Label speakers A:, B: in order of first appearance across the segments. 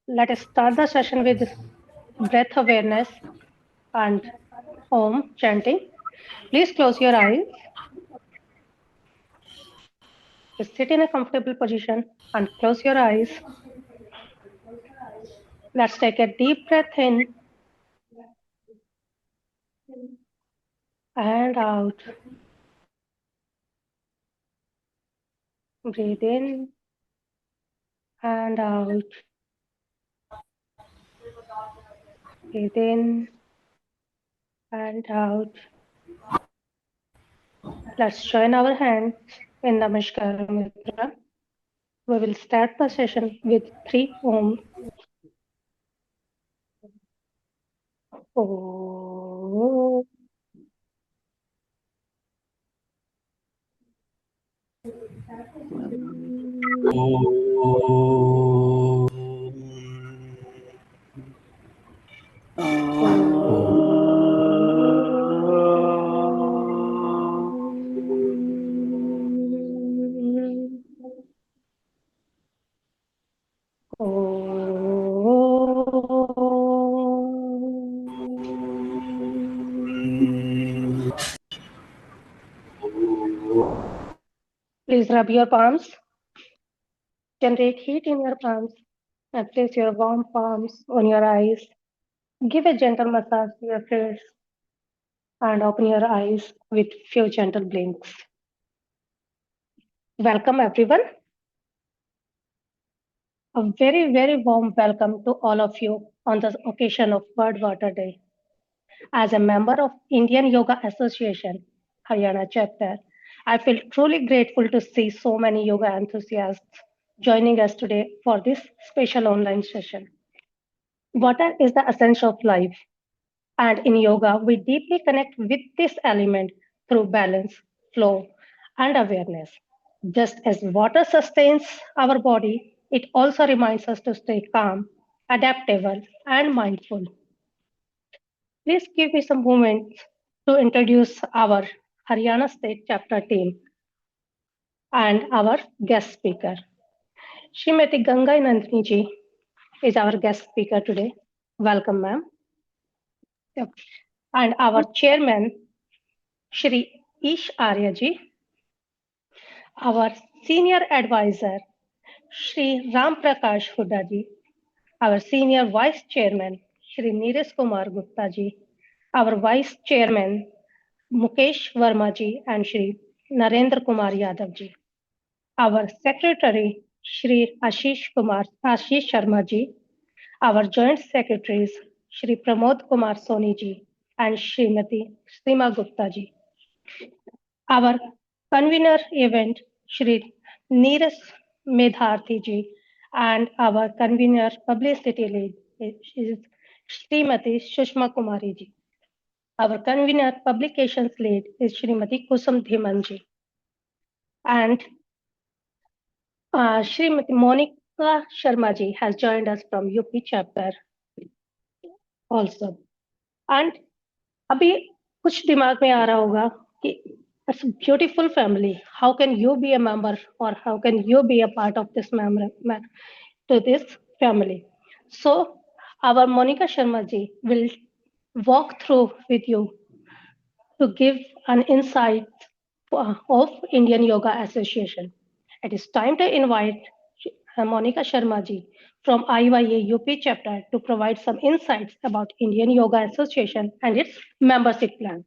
A: Let us start the session with breath awareness and Om chanting. Please close your eyes, sit in a comfortable position, and close your eyes. Let's take a deep breath in and out. Breathe in and out. Breathe in and out. Let's join our hands in Namaskar Mudra. We will start the session with 3 Om. Om. Please rub your palms, generate heat in your palms, and place your warm palms on your eyes. Give a gentle massage to your face and open your eyes with few gentle blinks. Welcome everyone. A very, very warm welcome to all of you on the occasion of World Water Day. As a member of Indian Yoga Association, Haryana chapter, I feel truly grateful to see so many yoga enthusiasts joining us today for this special online session. Water is the essence of life, and in yoga, we deeply connect with this element through balance, flow, and awareness. Just as water sustains our body, it also reminds us to stay calm, adaptable, and mindful. Please give me some moments to introduce our Haryana State Chapter team and our guest speaker. Srimati Gangai Nandini ji is our guest speaker today. Welcome, ma'am. Yep. And our chairman, Shri Ish Arya ji, our senior advisor, Shri Ram Prakash Huda ji, our senior vice chairman, Shri Neeraj Kumar Gupta ji, our vice chairman, Mukesh Verma ji, and Shri Narendra Kumar Yadav ji. Our secretary, Shri Ashish Sharma ji, our joint secretaries, Shri Pramod Kumar Soni ji, and Srimati Seema Gupta ji. Our convener event, Shri Neeraj Medharthi ji, and our convener publicity lead is Srimati Sushma Kumari ji. Our convener publications lead is Srimati Kusum Dhiman ji. And Srimati Monica Sharma ji has joined us from UP chapter also. And अभी कुछ दिमाग में आ रहा होगा कि it's a beautiful family. How can you be a member or how can you be a part of this to this family? So our Monica Sharma ji will walk through with you to give an insight of Indian Yoga Association. It is time to invite Monica Sharma ji from IYA UP chapter to provide some insights about Indian Yoga Association and its membership plan.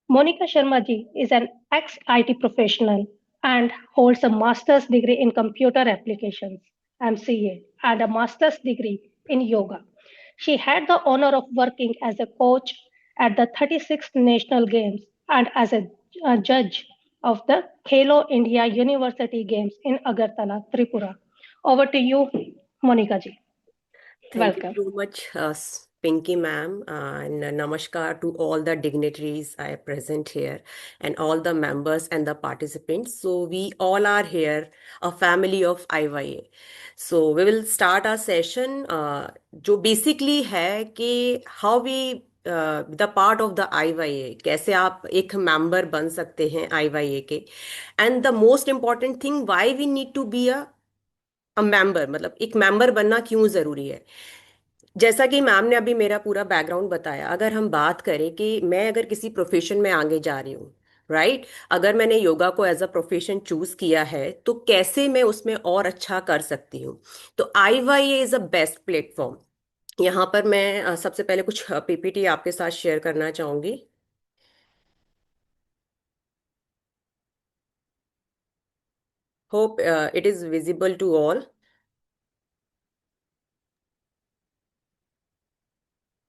A: Monica Sharma ji is an ex-IT professional and holds a master's degree in computer applications, MCA, and a master's degree in yoga. She had the honor of working as a coach at the 36th National Games and as a judge of the Khelo India University Games in Agartala, Tripura. Over to you, Monica ji.
B: Thank you
A: Welcome.
B: so much, Pinky ma'am, and namaskar to all the dignitaries I present here and all the members and the participants. So we all are here, a family of IYA. So we will start our session, जो basically है कि how we the part of the IYA, कैसे आप एक member बन सकते हैं IYA के, and the most important thing, why we need to be a member, मतलब एक मेंबर बनना क्यों जरूरी है। जैसा कि मैम ने अभी मेरा पूरा बैकग्राउंड बताया, अगर हम बात करें कि मैं अगर किसी प्रोफेशन में आगे जा रही हूँ, राइट, अगर मैंने योगा को एज अ प्रोफेशन चूज किया है तो कैसे मैं उसमें और अच्छा कर सकती हूँ। तो IYA is a best platform. यहाँ पर मैं सबसे पहले कुछ PPT आपके साथ शेयर करना चाहूंगी। Hope it is visible to all.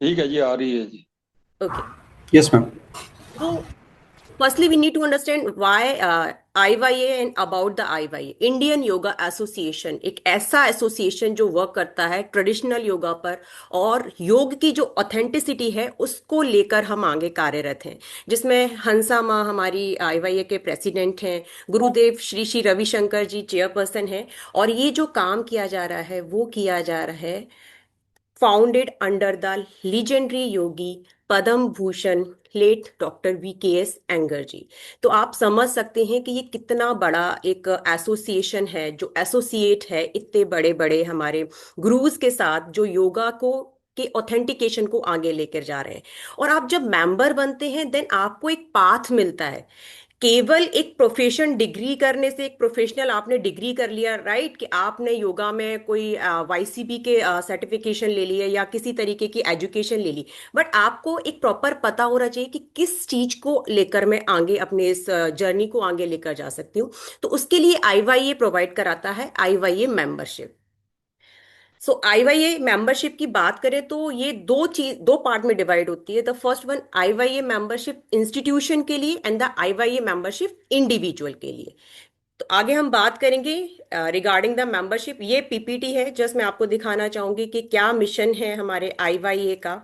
C: ठीक है जी, आ रही है जी।
B: Okay.
D: Yes, ma'am.
B: So firstly, we need to understand why IYA and about the IYA, Indian yoga association, एक ऐसा एसोसिएशन जो वर्क करता है ट्रेडिशनल योगा पर, और योग की जो ऑथेंटिसिटी है उसको लेकर हम आगे कार्यरत हैं, जिसमें हंसा माँ हमारी IYA के प्रेसिडेंट हैं, गुरुदेव श्री श्री रविशंकर जी चेयरपर्सन हैं, और ये जो काम किया जा रहा है वो किया जा रहा है founded under the legendary yogi Padma Bhushan late doctor VKS एंगर जी। तो आप समझ सकते हैं कि ये कितना बड़ा एक एसोसिएशन है जो एसोसिएट है इतने बड़े बड़े हमारे गुरुज के साथ, जो योगा को के ऑथेंटिकेशन को आगे लेकर जा रहे हैं। और आप जब मेंबर बनते हैं देन आपको एक पाथ मिलता है। केवल एक प्रोफेशन डिग्री करने से, एक प्रोफेशनल आपने डिग्री कर लिया, राइट, कि आपने योगा में कोई YCB के सर्टिफिकेशन ले लिया या किसी तरीके की एजुकेशन ले ली, बट आपको एक प्रॉपर पता होना चाहिए कि किस चीज को लेकर मैं आगे अपने इस जर्नी को आगे लेकर जा सकती हूँ। तो उसके लिए IYA प्रोवाइड कराता है IYA मेंबरशिप। सो IYA मेंबरशिप की बात करें तो ये दो पार्ट में डिवाइड होती है। The first one IYA membership institution के लिए and the IYA membership individual के लिए। तो आगे हम बात करेंगे रिगार्डिंग द मेंबरशिप। ये PPT है, जस्ट मैं आपको दिखाना चाहूंगी कि क्या मिशन है हमारे IYA का,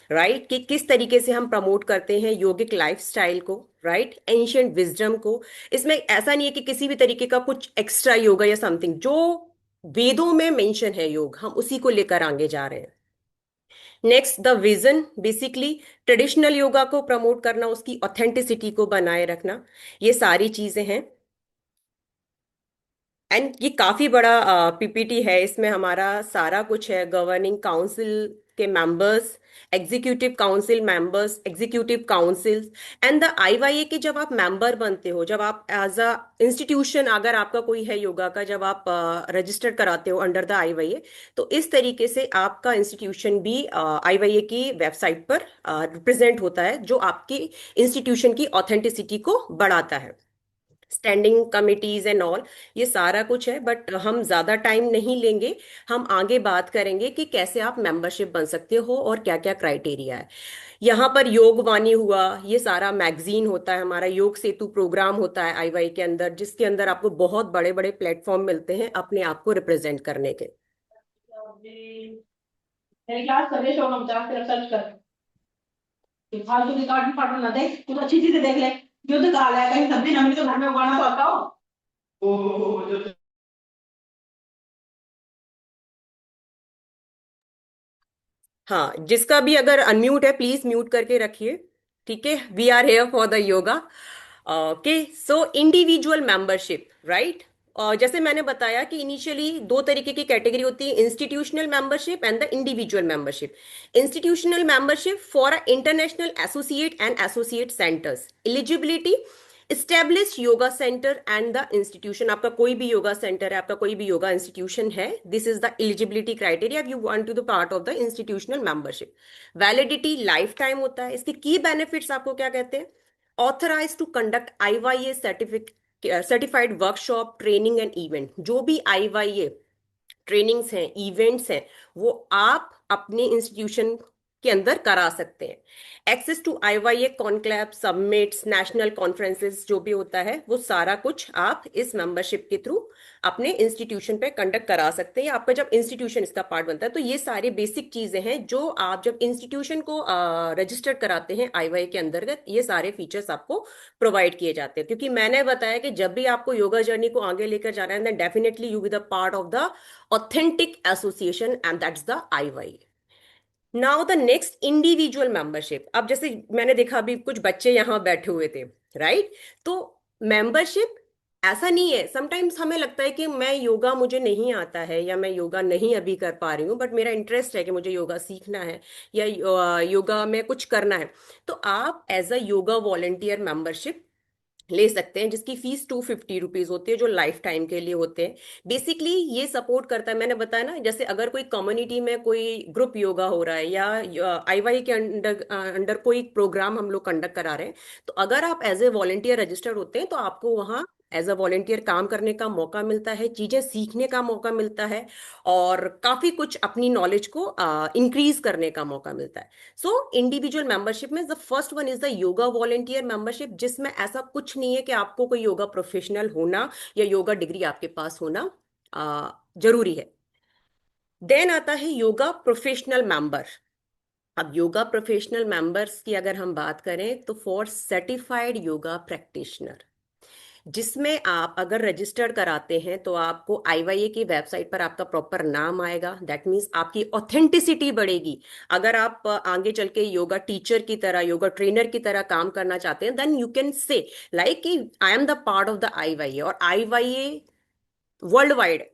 B: राइट, कि किस तरीके से हम प्रमोट करते हैं योगिक लाइफस्टाइल को, राइट, एंशियंट विजडम को। इसमें ऐसा नहीं है कि किसी भी तरीके का कुछ एक्स्ट्रा योगा या समथिंग, जो वेदों में मेंशन है योग, हम उसी को लेकर आगे जा रहे हैं। Next the vision, basically traditional yoga को प्रमोट करना, उसकी ऑथेंटिसिटी को बनाए रखना, ये सारी चीजें हैं। एंड ये काफी बड़ा PPT है, इसमें हमारा सारा कुछ है। गवर्निंग काउंसिल के members, executive council members, executive councils and the IYA के जब आप मेंबर बनते हो, जब आप एज अ इंस्टीट्यूशन, अगर आपका कोई है योगा का, जब आप रजिस्टर कराते हो अंडर द IYA, तो इस तरीके से आपका इंस्टीट्यूशन भी IYA की वेबसाइट पर रिप्रेजेंट होता है, जो आपकी इंस्टीट्यूशन की ऑथेंटिसिटी को बढ़ाता है। स्टैंडिंग कमिटीज एंड ऑल, ये सारा कुछ है, बट हम ज्यादा टाइम नहीं लेंगे। हम आगे बात करेंगे कि कैसे आप मेंबरशिप बन सकते हो और क्या क्या क्राइटेरिया है। यहाँ पर योग वाणी हुआ, ये सारा मैगजीन होता है हमारा, योग सेतु प्रोग्राम होता है IYA के अंदर, जिसके अंदर आपको बहुत बड़े बड़े प्लेटफॉर्म मिलते हैं अपने आप को रिप्रेजेंट करने के।
E: मेरी क्लास कर रहे शो हम जाकर सर्च कर फालतू की कार्टून फाटून ना देख, कुछ अच्छी चीजें देख ले। युद्ध काल है, कहीं सब्जी नमी तो घर में उगाना तो आता हो।
B: हाँ, जिसका भी अगर अनम्यूट है प्लीज म्यूट करके रखिए। ठीक है, we are here for the yoga. Okay, so individual membership, right. और जैसे मैंने बताया कि इनिशियली दो तरीके की कैटेगरी होती है, institutional membership and the individual membership. Institutional membership for a international associate and associate centres, eligibility establish yoga centre and the institution. आपका कोई भी योगा सेंटर है, आपका कोई भी योगा इंस्टीट्यूशन है, this is the eligibility criteria you want to the part of the institutional membership. Validity life time होता है। इसके की बेनिफिट्स आपको क्या कहते हैं? Authorise to conduct IYA certified workshop, training and event. जो भी IYA ट्रेनिंग्स हैं, इवेंट्स हैं, वो आप अपने इंस्टीट्यूशन के अंदर करा सकते हैं। Access to IYA conclave, submits, national conferences, जो भी होता है वो सारा कुछ आप इस मेंबरशिप के थ्रू अपने इंस्टीट्यूशन पे कंडक्ट करा सकते हैं। आपका जब इंस्टीट्यूशन इसका पार्ट बनता है, तो ये सारी बेसिक चीजें हैं जो आप जब इंस्टीट्यूशन को रजिस्टर कराते हैं IYA के अंतर्गत, ये सारे फीचर्स आपको प्रोवाइड किए जाते हैं। क्योंकि मैंने बताया कि जब भी आपको योगा जर्नी को आगे लेकर जाना है, then definitely you be the part of the authentic association and that's the IYA. Now the next individual membership. अब जैसे मैंने देखा अभी कुछ बच्चे यहाँ बैठे हुए थे, राइट, तो मेंबरशिप ऐसा नहीं है, समटाइम्स हमें लगता है कि मैं योगा मुझे नहीं आता है या मैं योगा नहीं अभी कर पा रही हूँ, बट मेरा इंटरेस्ट है कि मुझे योगा सीखना है या योगा में कुछ करना है। तो आप as a yoga volunteer membership ले सकते हैं, जिसकी फीस 250 रुपीज होती है, जो लाइफ टाइम के लिए होते हैं। बेसिकली ये सपोर्ट करता है, मैंने बताया ना, जैसे अगर कोई कम्युनिटी में कोई ग्रुप योगा हो रहा है या आईवाई के अंडर अंडर कोई प्रोग्राम हम लोग कंडक्ट करा रहे हैं, तो अगर आप एज ए वॉलेंटियर रजिस्टर्ड होते हैं तो आपको वहाँ एज अ वॉलेंटियर काम करने का मौका मिलता है, चीजें सीखने का मौका मिलता है, और काफी कुछ अपनी नॉलेज को इंक्रीज करने का मौका मिलता है। सो इंडिविजुअल मेंबरशिप में the first one is the yoga volunteer membership, जिसमें ऐसा कुछ नहीं है कि आपको कोई योगा प्रोफेशनल होना या योगा डिग्री आपके पास होना जरूरी है। देन आता है योगा प्रोफेशनल मेंबर। अब योगा प्रोफेशनल मेंबर्स की अगर हम बात करें तो फॉर सर्टिफाइड योगा प्रैक्टिशनर, जिसमें आप अगर रजिस्टर्ड कराते हैं तो आपको आईवाईए की वेबसाइट पर आपका प्रॉपर नाम आएगा। दैट मीन्स आपकी ऑथेंटिसिटी बढ़ेगी। अगर आप आगे चल के योगा टीचर की तरह, योगा ट्रेनर की तरह काम करना चाहते हैं, then you can say like कि I am the part of the IYA. और IYA world wide,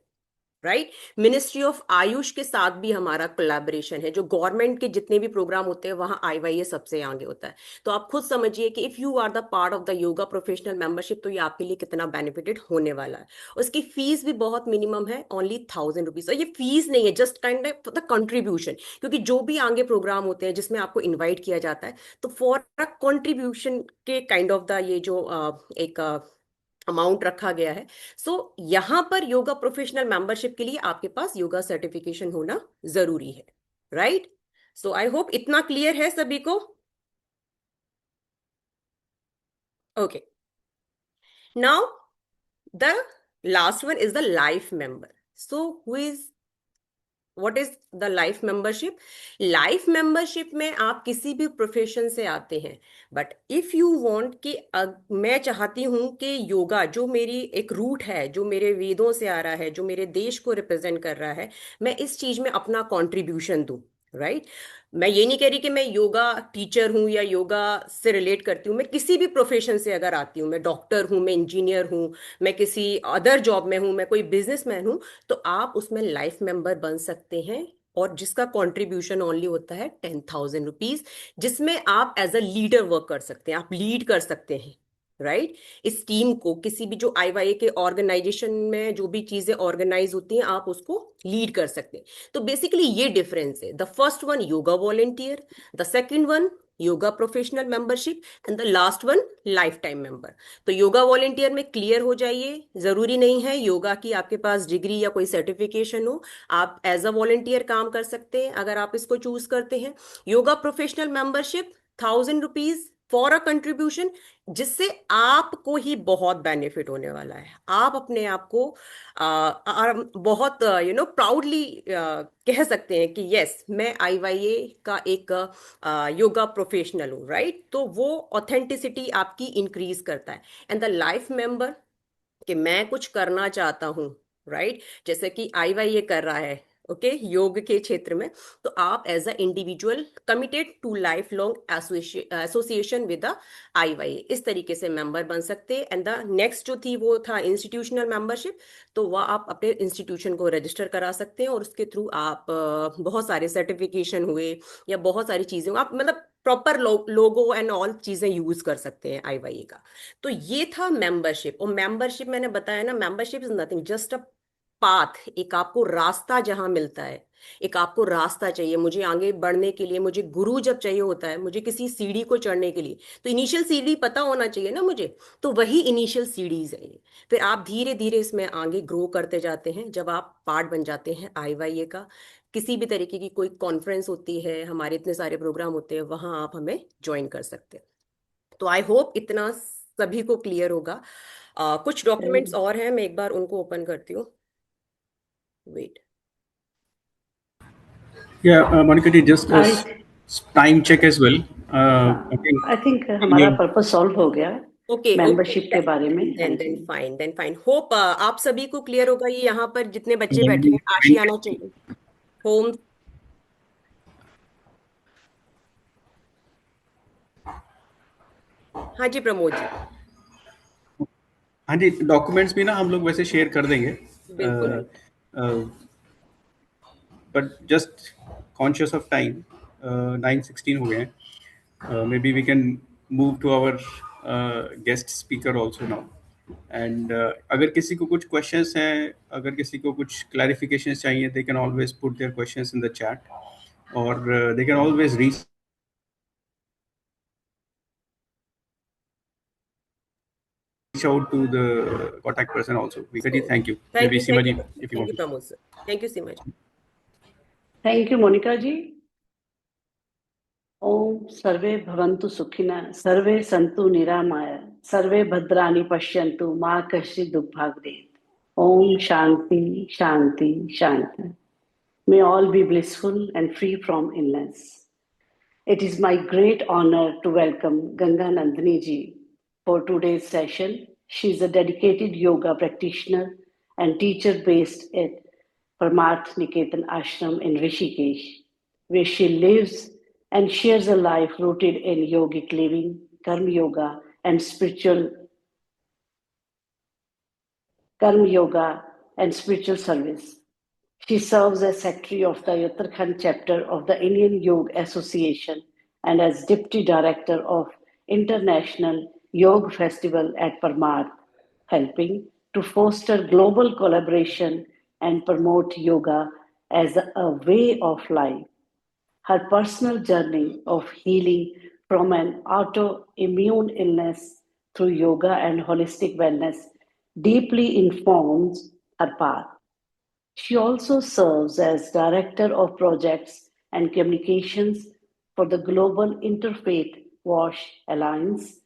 B: right, ministry of Ayush के साथ भी हमारा कोलैबोरेशन है। जो गवर्नमेंट के जितने भी प्रोग्राम होते हैं वहां आईवाईए सबसे आगे होता है। तो आप खुद समझिए कि if you are the part of the yoga professional membership, तो ये आपके लिए कितना बेनिफिटेड होने वाला है। उसकी फीस भी बहुत मिनिमम है, ओनली 1000 रुपीज। और ये फीस नहीं है, just kind of the contribution, क्योंकि जो भी आगे प्रोग्राम होते हैं जिसमें आपको इन्वाइट किया जाता है, तो फॉर अ कंट्रीब्यूशन के काइंड ऑफ द ये जो एक अमाउंट रखा गया है। सो यहां पर योगा प्रोफेशनल मेंबरशिप के लिए आपके पास योगा सर्टिफिकेशन होना जरूरी है, राइट। सो आई होप इतना क्लियर है सभी को। Okay, now the last one is the life member. So who is, what is the life membership? Life membership में आप किसी भी प्रोफेशन से आते हैं, बट इफ यू वांट कि मैं चाहती हूं कि योगा जो मेरी एक रूट है, जो मेरे वेदों से आ रहा है, जो मेरे देश को रिप्रेजेंट कर रहा है, मैं इस चीज में अपना कंट्रीब्यूशन दूं, राइट। मैं ये नहीं कह रही कि मैं योगा टीचर हूं या योगा से रिलेट करती हूँ। मैं किसी भी प्रोफेशन से अगर आती हूँ, मैं डॉक्टर हूं, मैं इंजीनियर हूं, मैं किसी अदर जॉब में हूं, मैं कोई बिजनेसमैन हूं, तो आप उसमें लाइफ मेंबर बन सकते हैं। और जिसका कंट्रीब्यूशन ओनली होता है 10,000 रुपीज, जिसमें आप एज अ लीडर वर्क कर सकते हैं, आप लीड कर सकते हैं, राइट। इस टीम को, किसी भी जो आईवाईए के ऑर्गेनाइजेशन में जो भी चीजें ऑर्गेनाइज होती हैं, आप उसको लीड कर सकते हैं। तो बेसिकली ये डिफरेंस है। The first one yoga volunteer, the second one yoga professional membership, and the last one life time member. तो योगा वॉलेंटियर में क्लियर हो जाइए, जरूरी नहीं है योगा की आपके पास डिग्री या कोई सर्टिफिकेशन हो, आप एज अ वॉलेंटियर काम कर सकते हैं अगर आप इसको चूज करते हैं। Yoga professional membership 1000 rupees for a contribution, जिससे आपको ही बहुत बेनिफिट होने वाला है। आप अपने आप को बहुत प्राउडली कह सकते हैं कि यस, मैं आईवाईए का एक योगा प्रोफेशनल हूँ, राइट। तो वो ऑथेंटिसिटी आपकी इंक्रीज करता है। एंड द लाइफ मेंबर, कि मैं कुछ करना चाहता हूं, राइट, जैसे कि आईवाईए कर रहा है, ओके, योग के क्षेत्र में, तो आप as a individual committed to life long association with the IYA, इस तरीके से मेंबर बन सकते हैं। एंड द नेक्स्ट जो थी वो था इंस्टीट्यूशनल मेंबरशिप। तो वह आप अपने इंस्टीट्यूशन को रजिस्टर करा सकते हैं और उसके थ्रू आप बहुत सारे सर्टिफिकेशन हुए या बहुत सारी चीजें आप मतलब प्रॉपर लोगो एंड ऑल चीजें यूज कर सकते हैं आईवाईए का। तो ये था मेंबरशिप। और मेंबरशिप मैंने बताया ना, membership is nothing, just a path, एक आपको रास्ता जहां मिलता है। एक आपको रास्ता चाहिए, मुझे आगे बढ़ने के लिए मुझे गुरु जब चाहिए होता है, मुझे किसी सीढ़ी को चढ़ने के लिए, तो इनिशियल सीढ़ी पता होना चाहिए ना मुझे। तो वही इनिशियल सीढ़ीज है ये। फिर आप धीरे धीरे इसमें आगे ग्रो करते जाते हैं, जब आप पार्ट बन जाते हैं आईवाईए का। किसी भी तरीके की कोई कॉन्फ्रेंस होती है, हमारे इतने सारे प्रोग्राम होते हैं, वहां आप हमें ज्वाइन कर सकते हैं। तो आई होप इतना सभी को क्लियर होगा। कुछ डॉक्यूमेंट्स और हैं, मैं एक बार उनको ओपन करती हूँ, wait.
D: Yeah, Monica, just a
F: I
D: time check as well. I think
F: I think
D: in
F: हमारा
D: your
F: पर्पस सॉल्व हो गया
B: ओके ओके,
F: मेंबरशिप के बारे में। हाँ
B: देन
F: जी,
B: फाइन, देन फाइन। होप आप सभी को क्लियर होगा। ये यहाँ पर जितने बच्चे बैठे
D: already
B: हैं, आशियाना चाहिए होम। हाँ जी प्रमोद जी।
D: हाँ जी, डॉक्यूमेंट्स भी ना हम लोग वैसे शेयर कर देंगे,
B: बिल्कुल।
D: But just conscious of time, 9:16 हो गए हैं, maybe we can move to our guest speaker also now. And अगर किसी को कुछ क्वेश्चंस हैं, अगर किसी को कुछ क्लैरिफिकेशन चाहिए, they can always put their questions in the chat, और they can always reach out to the contact person also. Vikaji, thank you.
B: Thank
D: Maybe
B: you, thank you,
D: Simaji, if you
B: thank
D: want
B: you,
D: to.
B: Pramod sir. Thank you, Simaj.
F: Thank you Monika ji. ओम सर्वे भवन्तु सुखिनः, सर्वे सन्तु निरामया, सर्वे भद्राणि पश्यन्तु, मा कश्चित् दुःखभाग्भवेत्। ओम शांति शांति शांति। May all be blissful and free from illness. It is my great honor to welcome Ganga Nandini ji for today's session. She is a dedicated yoga practitioner and teacher based at Parmarth Niketan Ashram in Rishikesh, where she lives and shares a life rooted in yogic living, karma yoga, and spiritual service. She serves as secretary of the Uttarakhand chapter of the Indian Yoga Association and as deputy director of International Yoga Festival at Parmarth, helping to foster global collaboration and promote yoga as a way of life. Her personal journey of healing from an autoimmune illness through yoga and holistic wellness deeply informs her path. She also serves as Director of Projects and Communications for the Global Interfaith WASH Alliance,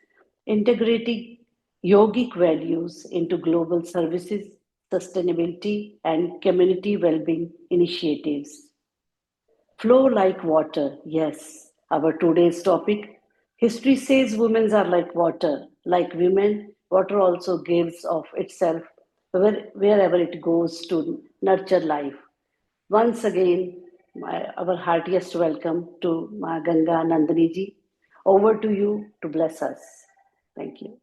F: integrating yogic values into global services, sustainability, and community well-being initiatives. Flow like water, yes, our today's topic. History says women are like water. Like women, water also gives of itself wherever it goes to nurture life. Once again, our heartiest welcome to Ma Ganga Nandini ji. Over to you to bless us. Thank you.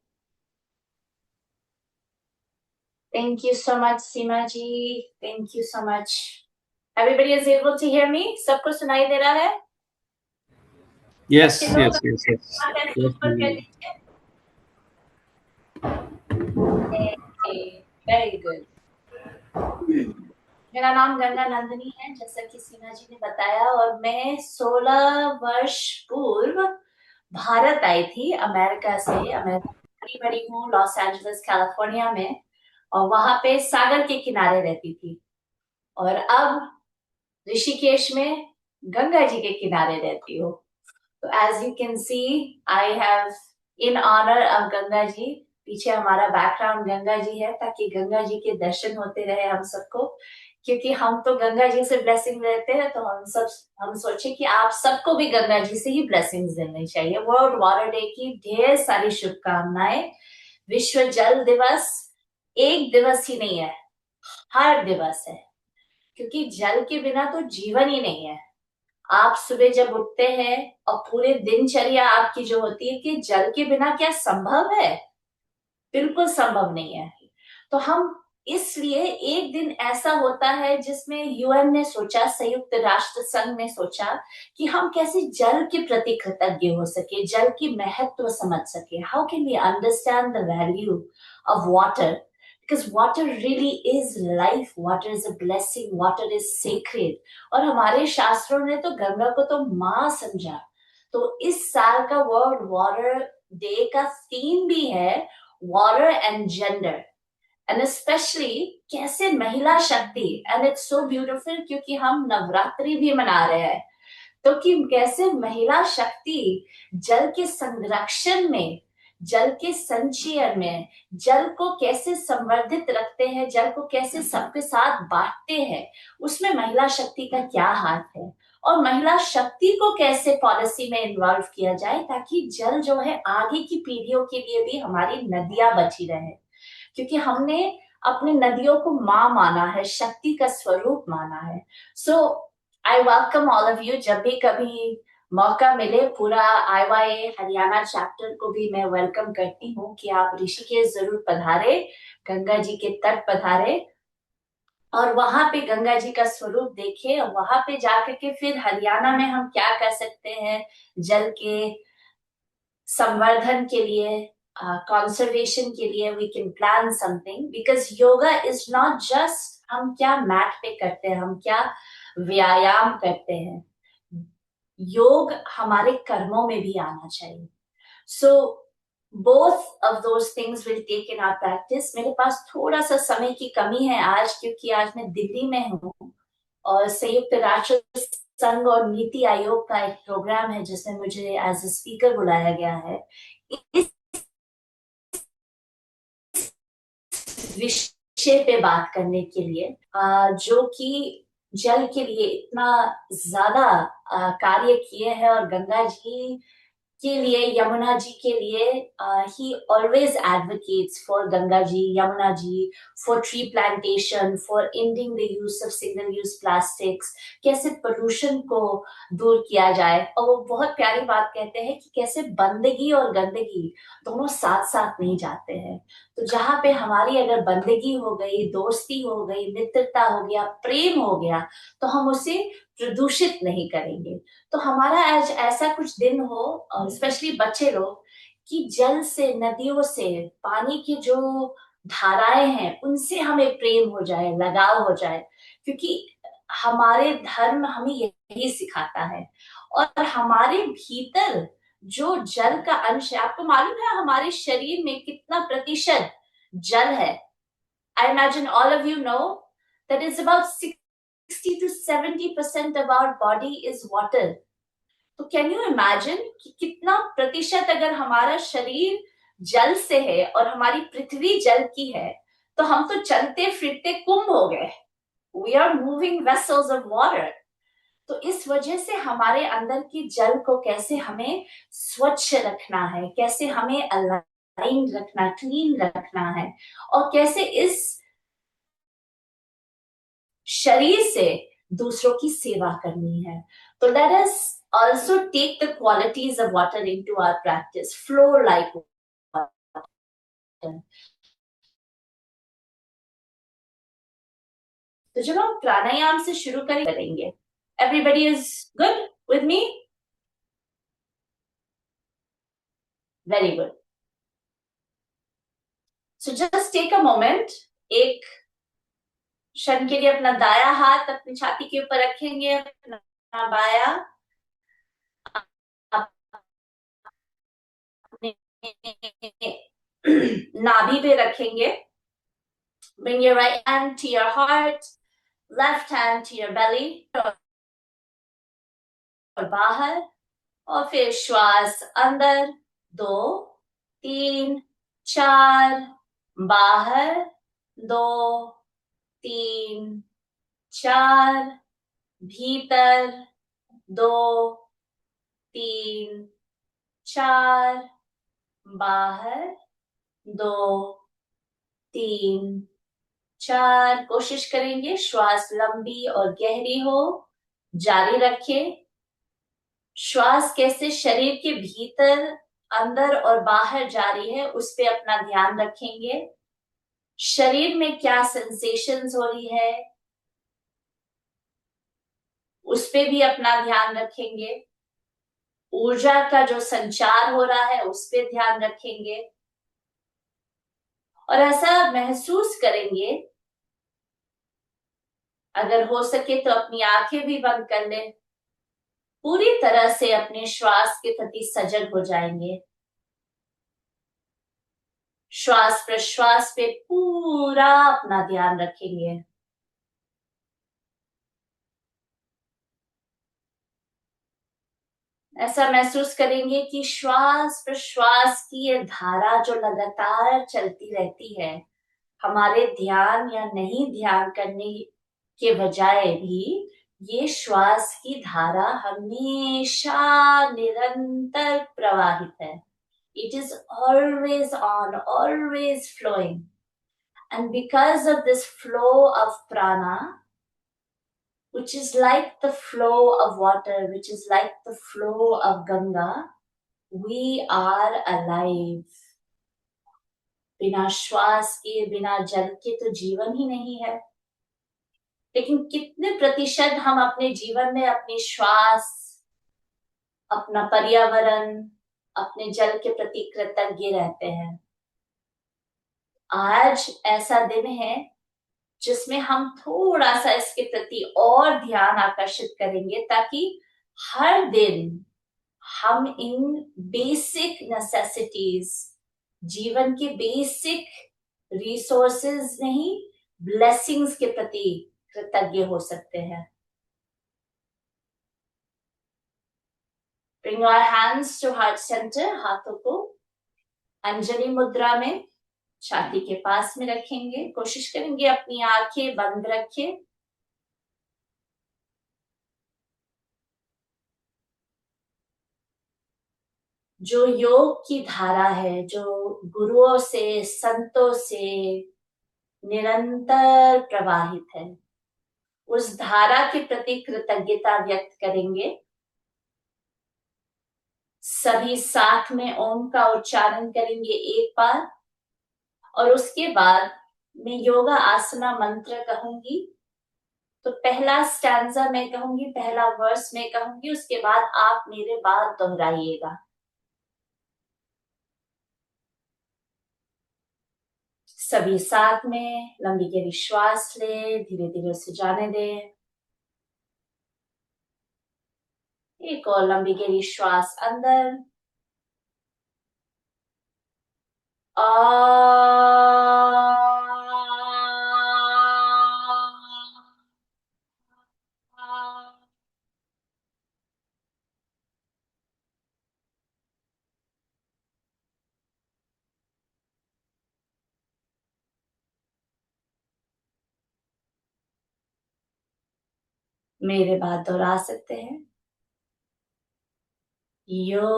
G: Thank you so much, Seema ji. Thank you so much. Everybody is able to hear me? सबको सुनाई दे रहा है?
D: Yes,
G: बच्चे लोग
D: yes, yes, yes.
G: हाथ ऐसे
D: Yes,
G: ऊपर कर दीजिए। Very good. मेरा नाम गंगा नंदिनी है, जैसा कि सीमा जी ने बताया, और मैं 16 वर्ष पूर्व भारत आई थी अमेरिका से। अमेरिका बड़ी हूँ लॉस एंजलिस कैलिफोर्निया में, और वहां पे सागर के किनारे रहती थी, और अब ऋषिकेश में गंगा जी के किनारे रहती हूँ। तो as you can see, I have in honour of Ganga ji, पीछे हमारा बैकग्राउंड गंगा जी है, ताकि गंगा जी के दर्शन होते रहे हम सबको, क्योंकि हम तो गंगा जी से ब्लेसिंग लेते हैं, तो हम सोचे कि आप सबको भी गंगा जी से ही ब्लेसिंग्स देनी चाहिए। वर्ल्ड वाटर डे की ढेर सारी शुभकामनाएं। विश्व जल दिवस एक दिवस ही नहीं है, हर दिवस है, क्योंकि जल के बिना तो जीवन ही नहीं है। आप सुबह जब उठते हैं और पूरे दिनचर्या आपकी जो होती है कि जल के बिना क्या संभव है? बिल्कुल संभव नहीं है। तो हम इसलिए एक दिन ऐसा होता है जिसमें यूएन ने सोचा, संयुक्त राष्ट्र संघ ने सोचा कि हम कैसे जल के प्रति कृतज्ञ हो सके, जल की महत्व समझ सके। How can we understand the value of water? Because water really is life, water is a blessing, water is sacred. और हमारे शास्त्रों ने तो गंगा को तो माँ समझा। तो इस साल का वर्ल्ड वाटर डे का थीम भी है water and gender, and especially कैसे महिला शक्ति, and it's so beautiful क्योंकि हम नवरात्रि भी मना रहे हैं, तो कि कैसे महिला शक्ति जल के संरक्षण में, जल के संचयन में, जल को कैसे संवर्धित रखते हैं, जल को कैसे सबके साथ बांटते हैं, उसमें महिला शक्ति का क्या हाथ है, और महिला शक्ति को कैसे पॉलिसी में इन्वॉल्व किया जाए, ताकि जल जो है आगे की पीढ़ियों के लिए भी हमारी नदियां बची रहे। क्योंकि हमने अपनी नदियों को माँ माना है, शक्ति का स्वरूप माना है। So I welcome all of you. जब भी कभी मौका मिले, पूरा IYA हरियाणा चैप्टर को भी मैं वेलकम करती हूँ कि आप ऋषिकेश जरूर पधारे, गंगा जी के तट पधारे और वहां पे गंगा जी का स्वरूप देखे, और वहां पे जाकर के फिर हरियाणा में हम क्या कर सकते हैं जल के संवर्धन के लिए, कंजर्वेशन के लिए। We can plan something, because yoga is not just हम क्या मैट पे करते हैं, हम क्या व्यायाम करते हैं, योग हमारे कर्मों में भी आना चाहिए। सो both of those things will take in our practice. मेरे पास थोड़ा सा समय की कमी है आज, क्योंकि आज मैं दिल्ली में हूँ और संयुक्त राष्ट्र संघ और नीति आयोग का एक प्रोग्राम है जिसमें मुझे एज ए स्पीकर बुलाया गया है इस विषय पे बात करने के लिए, जो कि जल के लिए इतना ज्यादा कार्य किए हैं, और गंगा जी के लिए, यमुना जी के लिए, he always advocates for Ganga ji, Yamuna ji, for tree plantation, for ending the use of single use plastics, कैसे प्रदूषण को दूर किया जाए। और वो बहुत प्यारी बात कहते हैं कि कैसे बंदगी और गंदगी दोनों साथ साथ नहीं जाते हैं। तो जहां पे हमारी अगर बंदगी हो गई, दोस्ती हो गई, मित्रता हो गया, प्रेम हो गया, तो हम उसे प्रदूषित नहीं करेंगे। तो हमारा आज ऐसा कुछ दिन हो, स्पेशली बच्चे लोग, कि जल से, नदियों से, पानी की जो धाराएं हैं उनसे हमें प्रेम हो जाए, लगाव हो जाए, क्योंकि हमारे धर्म हमें यही सिखाता है। और हमारे भीतर जो जल का अंश है, आपको मालूम है हमारे शरीर में कितना प्रतिशत जल है? I imagine all of you know that it's about 60 to 70% of our body is water. तो कैन यू इमेजिन कि कितना प्रतिशत अगर हमारा शरीर जल से है और हमारी पृथ्वी जल की है, तो हम तो चलते फिरते कुंभ हो गए। We are moving vessels of water. तो इस वजह से हमारे अंदर की जल को कैसे हमें स्वच्छ रखना है, कैसे हमें अलाइन रखना, क्लीन रखना है, और कैसे इस शरीर से दूसरों की सेवा करनी है। तो let us also take the qualities of water into our practice. Flow like water. तो जब हम प्राणायाम से शुरू करेंगे, everybody is good with me? Very good. So just take a moment. एक क्षण के लिए अपना दाया हाथ अपनी छाती के ऊपर रखेंगे, अपना बाया नाभि पे रखेंगे। Bring your right hand to your heart, left hand to your belly, और बाहर, और फिर श्वास अंदर 2 3 4, बाहर 2 3 4, भीतर 2 3 4, बाहर 2 3 4। कोशिश करेंगे श्वास लंबी और गहरी हो, जारी रखें। श्वास कैसे शरीर के भीतर, अंदर और बाहर जा रही है, उस पे अपना ध्यान रखेंगे। शरीर में क्या सेंसेशंस हो रही है, उस पे भी अपना ध्यान रखेंगे। ऊर्जा का जो संचार हो रहा है उस पे ध्यान रखेंगे, और ऐसा महसूस करेंगे, अगर हो सके तो अपनी आंखें भी बंद कर लें, पूरी तरह से अपने श्वास के प्रति सजग हो जाएंगे। श्वास प्रश्वास पे पूरा अपना ध्यान रखेंगे। ऐसा महसूस करेंगे कि श्वास प्रश्वास की ये धारा जो लगातार चलती रहती है, हमारे ध्यान या नहीं ध्यान करने के बजाय भी ये श्वास की धारा हमेशा निरंतर प्रवाहित है। It is always on, always flowing. And because of this flow of prana, which is like the flow of water, which is like the flow of Ganga. We are alive. बिना श्वास के, बिना जल के तो जीवन ही नहीं है। लेकिन कितने प्रतिशत हम अपने जीवन में अपनी श्वास, अपना पर्यावरण, अपने जल के प्रति कृतज्ञ रहते हैं। आज ऐसा दिन है जिसमें हम थोड़ा सा इसके प्रति और ध्यान आकर्षित करेंगे, ताकि हर दिन हम इन बेसिक नेसेसिटीज, जीवन के बेसिक रिसोर्सेज नहीं, ब्लेसिंग्स के प्रति कृतज्ञ हो सकते हैं। Bring your hands to heart center. हाथों को अंजलि मुद्रा में छाती के पास में रखेंगे। कोशिश करेंगे अपनी आंखें बंद रखें। जो योग की धारा है, जो गुरुओं से, संतों से निरंतर प्रवाहित है, उस धारा के प्रति कृतज्ञता व्यक्त करेंगे। सभी साथ में ओम का उच्चारण करेंगे एक बार, और उसके बाद मैं योगा आसना मंत्र कहूंगी। तो पहला स्टैंजा मैं कहूंगी, पहला वर्स मैं कहूंगी, उसके बाद आप मेरे बाद दोहराइएगा। सभी साथ में लंबी गहरी श्वास ले, धीरे धीरे उसे जाने दें। एक और लंबी गहरी श्वास अंदर। मेरे बाद दोहरा सकते हैं। योगेन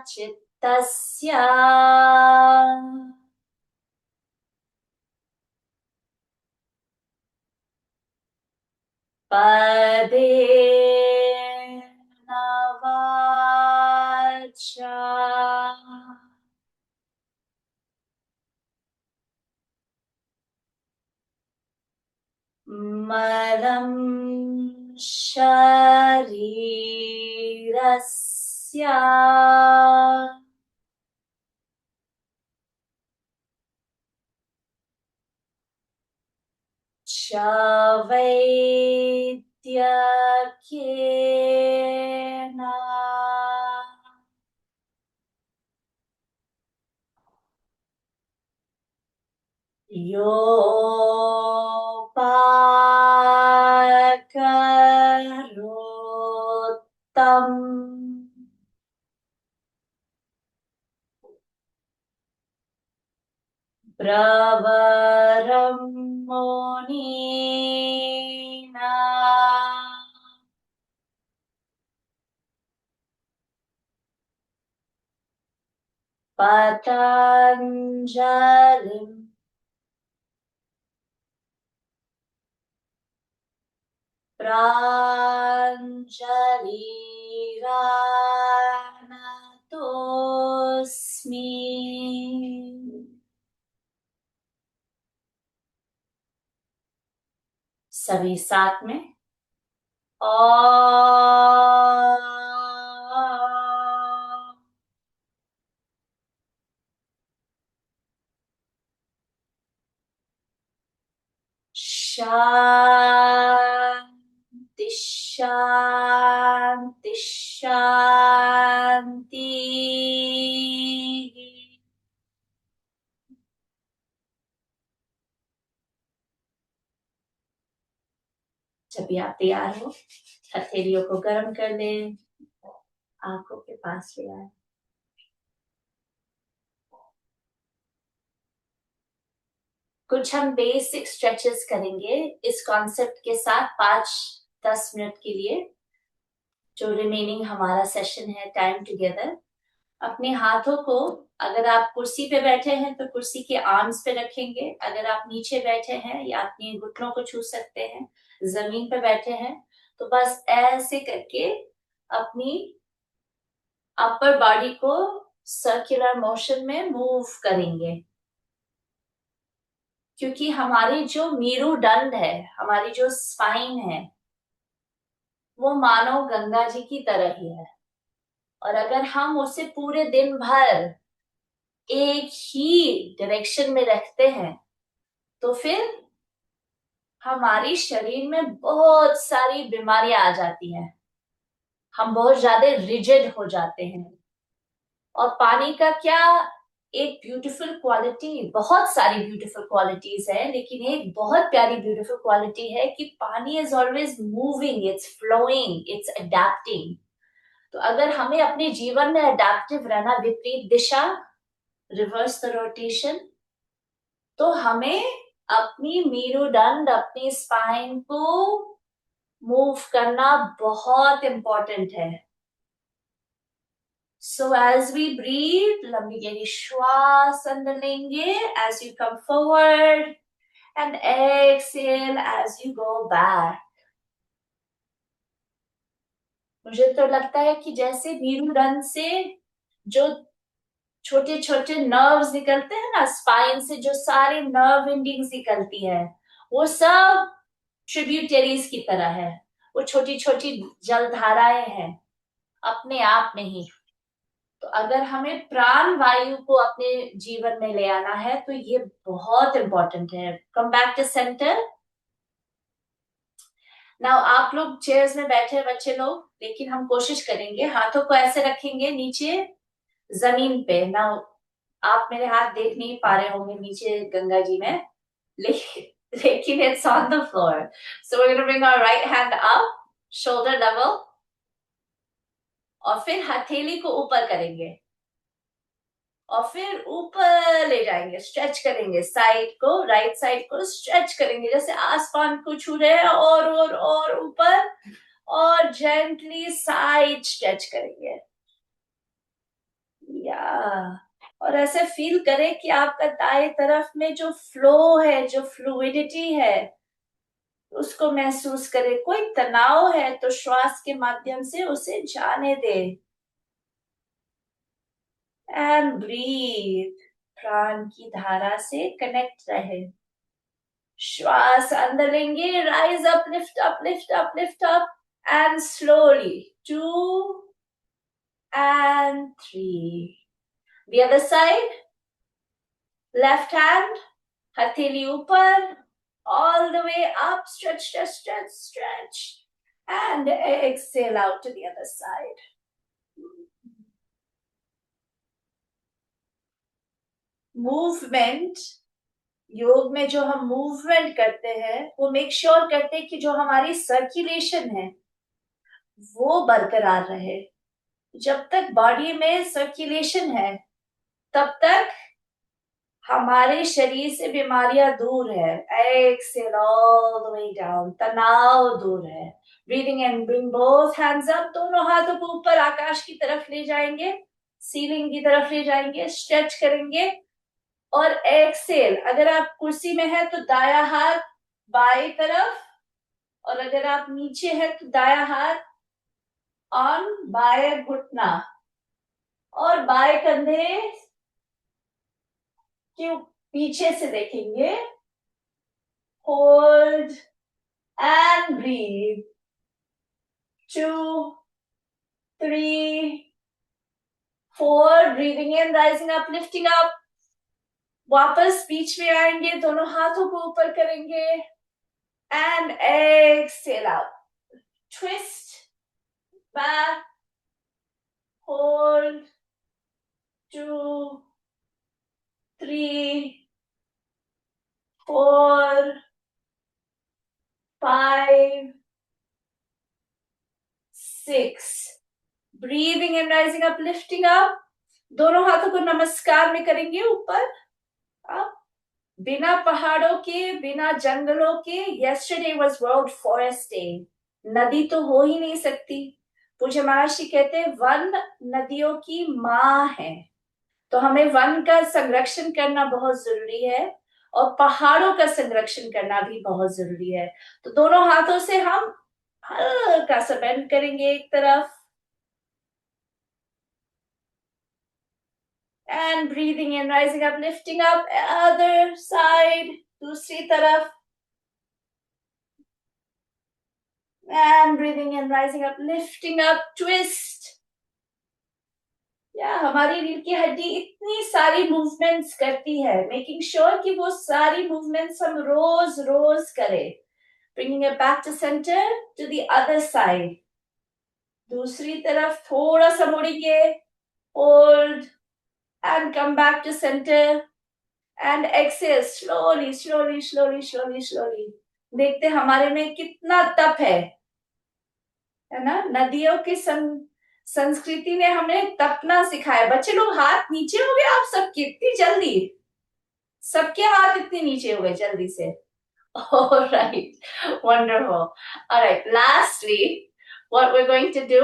G: चित्तस्य पदेन वाचा मलं शरीरस्य च वैद्यकेन योपाकरोत्तम् प्रवरं मुनीना पतञ्जलिं प्राञ्जलिरानतोऽस्मि। सभी साथ में शांति शांति शांति। जब भी आप तैयार हो, हथेलियों को गर्म कर लें, आंखों के पास ले आए। कुछ हम बेसिक स्ट्रेचेस करेंगे इस कॉन्सेप्ट के साथ 5-10 मिनट के लिए, जो रिमेनिंग हमारा सेशन है टाइम टुगेदर। अपने हाथों को, अगर आप कुर्सी पे बैठे हैं तो कुर्सी के आर्म्स पे रखेंगे, अगर आप नीचे बैठे हैं या अपने घुटनों को छू सकते हैं, जमीन पे बैठे हैं तो बस ऐसे करके अपनी अपर बॉडी को सर्कुलर मोशन में मूव करेंगे, क्योंकि हमारी जो मेरुदंड है, हमारी जो स्पाइन है, वो मानो गंगा जी की तरह ही है। और अगर हम उसे पूरे दिन भर एक ही डायरेक्शन में रखते हैं तो फिर हमारी शरीर में बहुत सारी बीमारियां आ जाती हैं, हम बहुत ज्यादा रिजिड हो जाते हैं। और पानी का क्या एक ब्यूटीफुल क्वालिटी, बहुत सारी ब्यूटीफुल क्वालिटीज है, लेकिन एक बहुत प्यारी ब्यूटीफुल क्वालिटी है कि पानी is always moving, it's flowing, it's adapting. तो अगर हमें अपने जीवन में अडेप्टिव रहना, विपरीत दिशा, रिवर्स द रोटेशन, तो हमें अपनी मेरुदंड, अपनी स्पाइन को मूव करना बहुत इंपॉर्टेंट है। So as we breathe, लंबी गहरी श्वास अंदर लेंगे as you come forward and exhale as you go back. मुझे तो लगता है कि जैसे मेरुदंड से जो छोटे छोटे नर्व्स निकलते हैं ना, स्पाइन से जो सारे नर्व एंडिंग्स निकलती है, वो सब ट्रिब्यूटरीज की तरह है, वो छोटी छोटी जलधाराएं हैं, अपने आप नहीं। तो अगर हमें प्राण वायु को अपने जीवन में ले आना है तो ये बहुत इंपॉर्टेंट है। Come back to centre. Now आप लोग चेयर्स में बैठे हैं बच्चे लोग, लेकिन हम कोशिश करेंगे, हाथों को ऐसे रखेंगे नीचे जमीन पे। नाउ आप मेरे हाथ देख नहीं पा रहे होंगे नीचे गंगा जी में, लेकिन it's on the floor. So we are gonna bring our right hand up, shoulder level, और फिर हथेली को ऊपर करेंगे और फिर ऊपर ले जाएंगे, स्ट्रेच करेंगे साइड को, राइट साइड को स्ट्रेच करेंगे जैसे आसमान को छू रहे हैं, और ऊपर, और जेंटली साइड स्ट्रेच करेंगे। या और ऐसे फील करें कि आपका दाएं तरफ में जो फ्लो है, जो फ्लूइडिटी है, उसको महसूस करें। कोई तनाव है तो श्वास के माध्यम से उसे जाने दें। एंड ब्रीथ, प्राण की धारा से कनेक्ट रहे। श्वास अंदर लेंगे, rise up, lift up, lift up, lift up, and slowly 2 and 3. The other side, left hand, हथेली ऊपर, all the way up, stretch, stretch, stretch, stretch, and exhale out to the other side. Movement, योग में जो हम movement करते हैं वो make sure करते हैं कि जो हमारी सर्कुलेशन है वो बरकरार रहे। जब तक बॉडी में सर्कुलेशन है तब तक हमारे शरीर से बीमारियां दूर है। Exhale all the way down, तनाव दूर है। Breathing in, bring both hands up, दोनों हाथों को ऊपर आकाश की तरफ ले जाएंगे, सीलिंग की तरफ ले जाएंगे, स्ट्रेच करेंगे। और एक्सेल, अगर आप कुर्सी में है तो दाया हाथ बाएं तरफ, और अगर आप नीचे है तो दाया हाथ ऑन बाएं घुटना, और बाएं कंधे के पीछे से देखेंगे। Hold and breathe 2 3 4, breathing in, rising up, lifting up. वापस बीच में आएंगे, दोनों हाथों को ऊपर करेंगे, and exhale out, twist back, hold 2 3 4 5 6, breathing in, rising up, lifting up. दोनों हाथों को नमस्कार में करेंगे ऊपर। अब बिना पहाड़ों के, बिना जंगलों के, yesterday was World Forest Day, नदी तो हो ही नहीं सकती, पूज्य महर्षि कहते हैं वन नदियों की माँ है, तो हमें वन का संरक्षण करना बहुत जरूरी है और पहाड़ों का संरक्षण करना भी बहुत जरूरी है। तो दोनों हाथों से हम हल्का सा बेंड करेंगे एक तरफ, and breathing in, rising up, lifting up, other side, दूसरी तरफ, and breathing in, rising up, lifting up, twist. या हमारी रीढ़ की हड्डी इतनी सारी मूवमेंट्स करती है, मेकिंग श्योर कि वो सारी मूवमेंट्स हम रोज रोज करें। Bringing it back to center, to the other side. दूसरी तरफ थोड़ा सा मुड़ेंगे, hold, and come back to center, and exhale slowly, slowly, slowly, slowly, slowly. देखते हमारे में कितना तप है ना। नदियों की संस्कृति ने हमें तपना सिखाया। बच्चे लोग हाथ नीचे हो गए आप सबके, इतनी जल्दी सबके हाथ इतने नीचे हो गए जल्दी से। All right, wonderful. All right, lastly, what we're going to do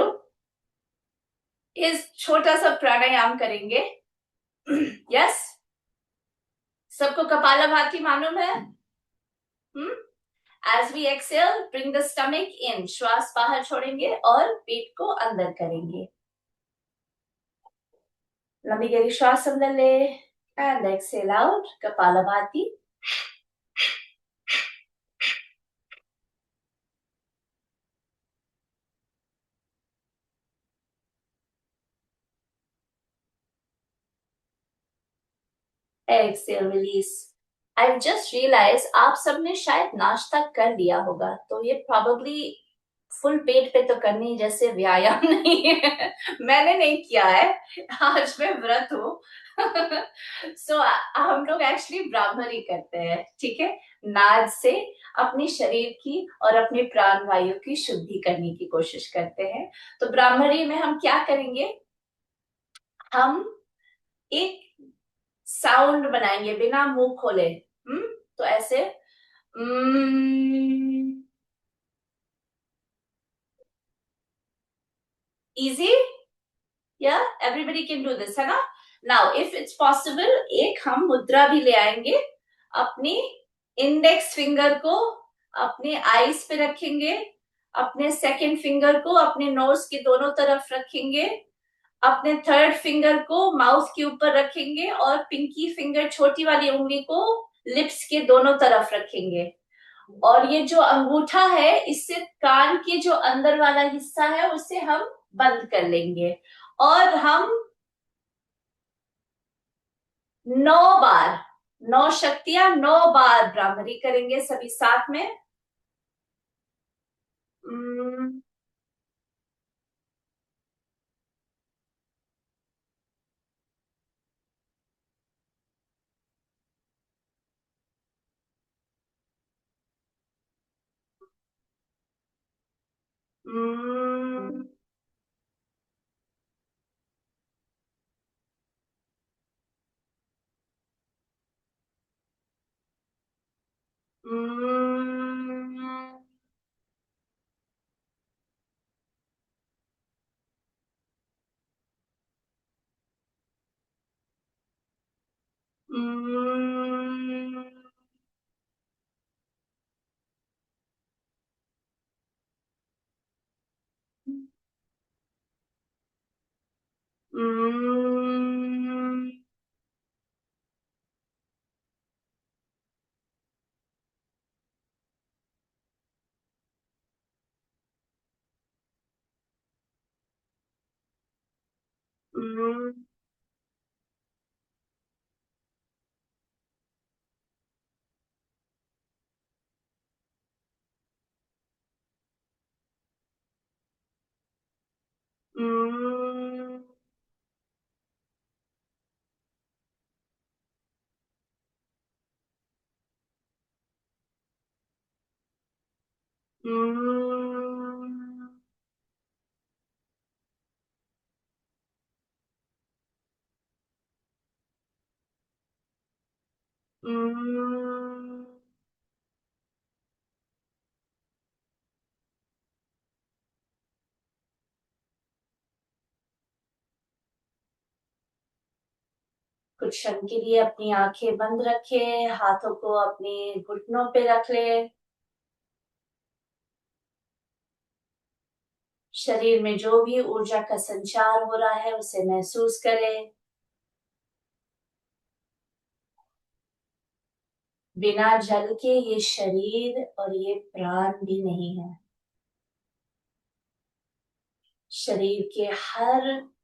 G: is छोटा सा प्राणायाम करेंगे। Yes? सबको कपालभाति मालूम है? As we exhale, bring the stomach in. श्वास बाहर छोड़ेंगे और पेट को अंदर करेंगे। लंबी गहरी श्वास अंदर ले and exhale out, kapalbhati. Exhale, release. I've just realized आप सबने शायद नाश्ता कर लिया होगा, तो ये probably फुल पेट पे तो करनी जैसे व्यायाम नहीं है। मैंने नहीं किया है, आज मैं व्रत हूँ। सो हम लोग एक्चुअली ब्राह्मरी करते हैं, ठीक है। नाद से अपने शरीर की और अपने प्राण वायु की शुद्धि करने की कोशिश करते हैं। तो ब्राह्मरी में हम क्या करेंगे, हम एक साउंड बनाएंगे बिना मुंह खोले। तो ऐसे easy, yeah, everybody can do this, है ना। Now if it's possible, एक हम मुद्रा भी ले आएंगे। अपनी इंडेक्स फिंगर को अपने आईज पे रखेंगे, अपने सेकंड फिंगर को अपने नोज के दोनों तरफ रखेंगे, अपने थर्ड फिंगर को माउथ के ऊपर रखेंगे और पिंकी फिंगर छोटी वाली उंगली को लिप्स के दोनों तरफ रखेंगे। और ये जो अंगूठा है, इससे कान के जो अंदर वाला हिस्सा है उसे हम बंद कर लेंगे और हम 9 बार, 9 शक्तियां 9 बार ब्राह्मरी करेंगे सभी साथ में। कुछ क्षण के लिए अपनी आंखें बंद रखे, हाथों को अपने घुटनों पे रख ले। शरीर में जो भी ऊर्जा का संचार हो रहा है उसे महसूस करें। बिना जल के ये शरीर और ये प्राण भी नहीं है। शरीर के हर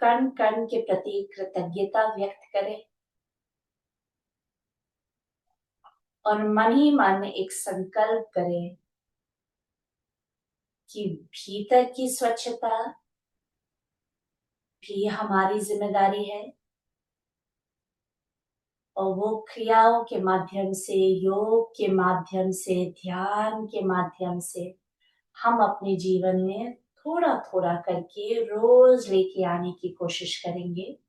G: कण कण के प्रति कृतज्ञता व्यक्त करें और मन ही मन एक संकल्प करें कि भीतर की स्वच्छता भी हमारी जिम्मेदारी है और वो क्रियाओं के माध्यम से, योग के माध्यम से, ध्यान के माध्यम से हम अपने जीवन में थोड़ा थोड़ा करके रोज लेके आने की कोशिश करेंगे।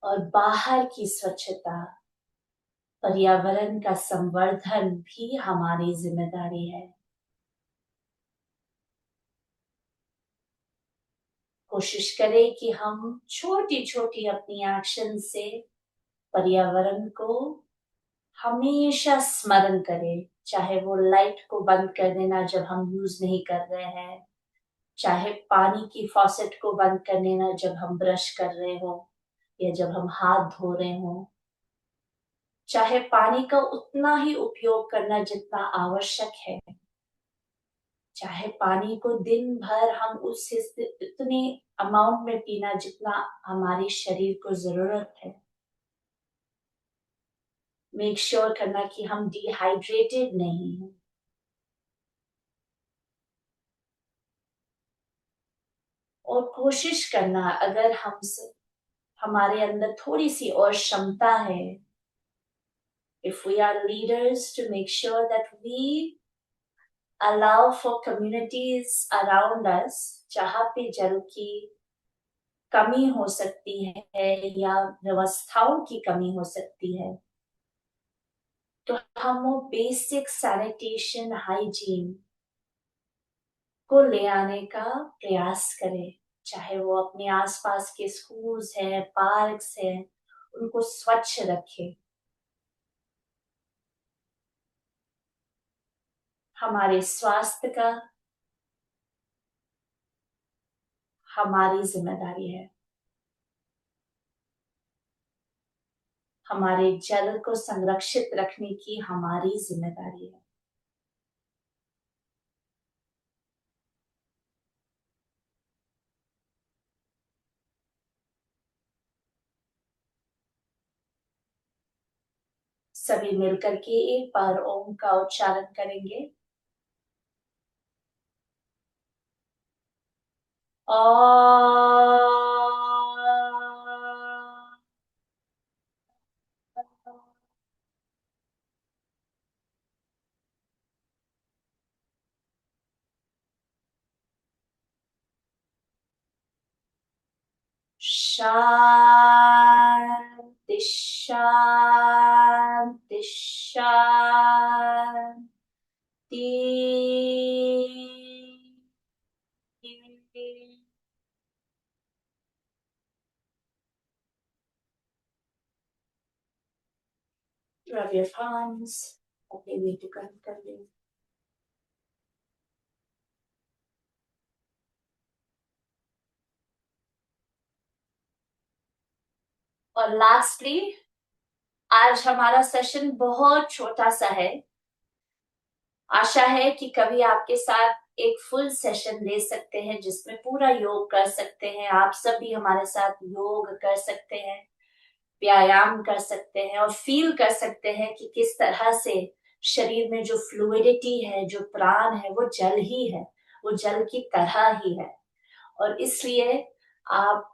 G: और बाहर की स्वच्छता, पर्यावरण का संवर्धन भी हमारी जिम्मेदारी है। कोशिश करें कि हम छोटी छोटी अपनी एक्शन से पर्यावरण को हमेशा स्मरण करें। चाहे वो लाइट को बंद कर देना जब हम यूज नहीं कर रहे हैं, चाहे पानी की फॉसेट को बंद कर देना जब हम ब्रश कर रहे हो या जब हम हाथ धो रहे हो, चाहे पानी का उतना ही उपयोग करना जितना आवश्यक है, चाहे पानी को दिन भर हम उससे इतने अमाउंट में पीना जितना हमारे शरीर को जरूरत है। मेक श्योर करना कि हम डिहाइड्रेटेड नहीं हैं। और कोशिश करना, अगर हमारे अंदर थोड़ी सी और क्षमता है, if we are leaders, to make sure that we allow for communities around us जहाँ पे जल की कमी हो सकती है या व्यवस्थाओं की कमी हो सकती है, तो हम वो बेसिक सैनिटेशन हाइजीन को ले आने का प्रयास करें। चाहे वो अपने आसपास के स्कूल्स हैं, पार्क्स हैं, उनको स्वच्छ रखें। हमारे स्वास्थ्य का हमारी जिम्मेदारी है। हमारे जल को संरक्षित रखने की हमारी जिम्मेदारी है। सभी मिलकर के एक बार ओम का उच्चारण करेंगे। शांति शांति शांति। Rub your palms अपने नीचे कर लें। और लास्टली, आज हमारा सेशन बहुत छोटा सा है। आशा है कि कभी आपके साथ एक फुल सेशन ले सकते हैं जिसमें पूरा योग कर सकते हैं। आप सब भी हमारे साथ योग कर सकते हैं, व्यायाम कर सकते हैं और फील कर सकते हैं कि किस तरह से शरीर में जो फ्लूइडिटी है, जो प्राण है, वो जल ही है, वो जल की तरह ही है। और इसलिए आप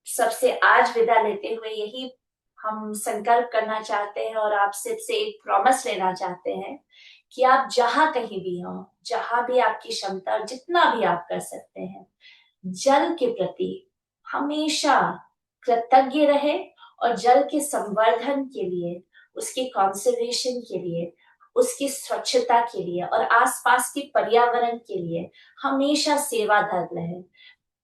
G: सबसे आज विदा लेते हुए यही हम संकल्प करना चाहते हैं और आपसे से एक प्रॉमिस लेना चाहते हैं कि आप जहां कहीं भी हो, जहां भी आपकी क्षमता, जितना भी आप कर सकते हैं, जल के प्रति हमेशा कृतज्ञ रहे और जल के संवर्धन के लिए, उसकी कंजर्वेशन के लिए, उसकी स्वच्छता के लिए और आसपास के पर्यावरण के लिए हमेशा सेवाधर रहे।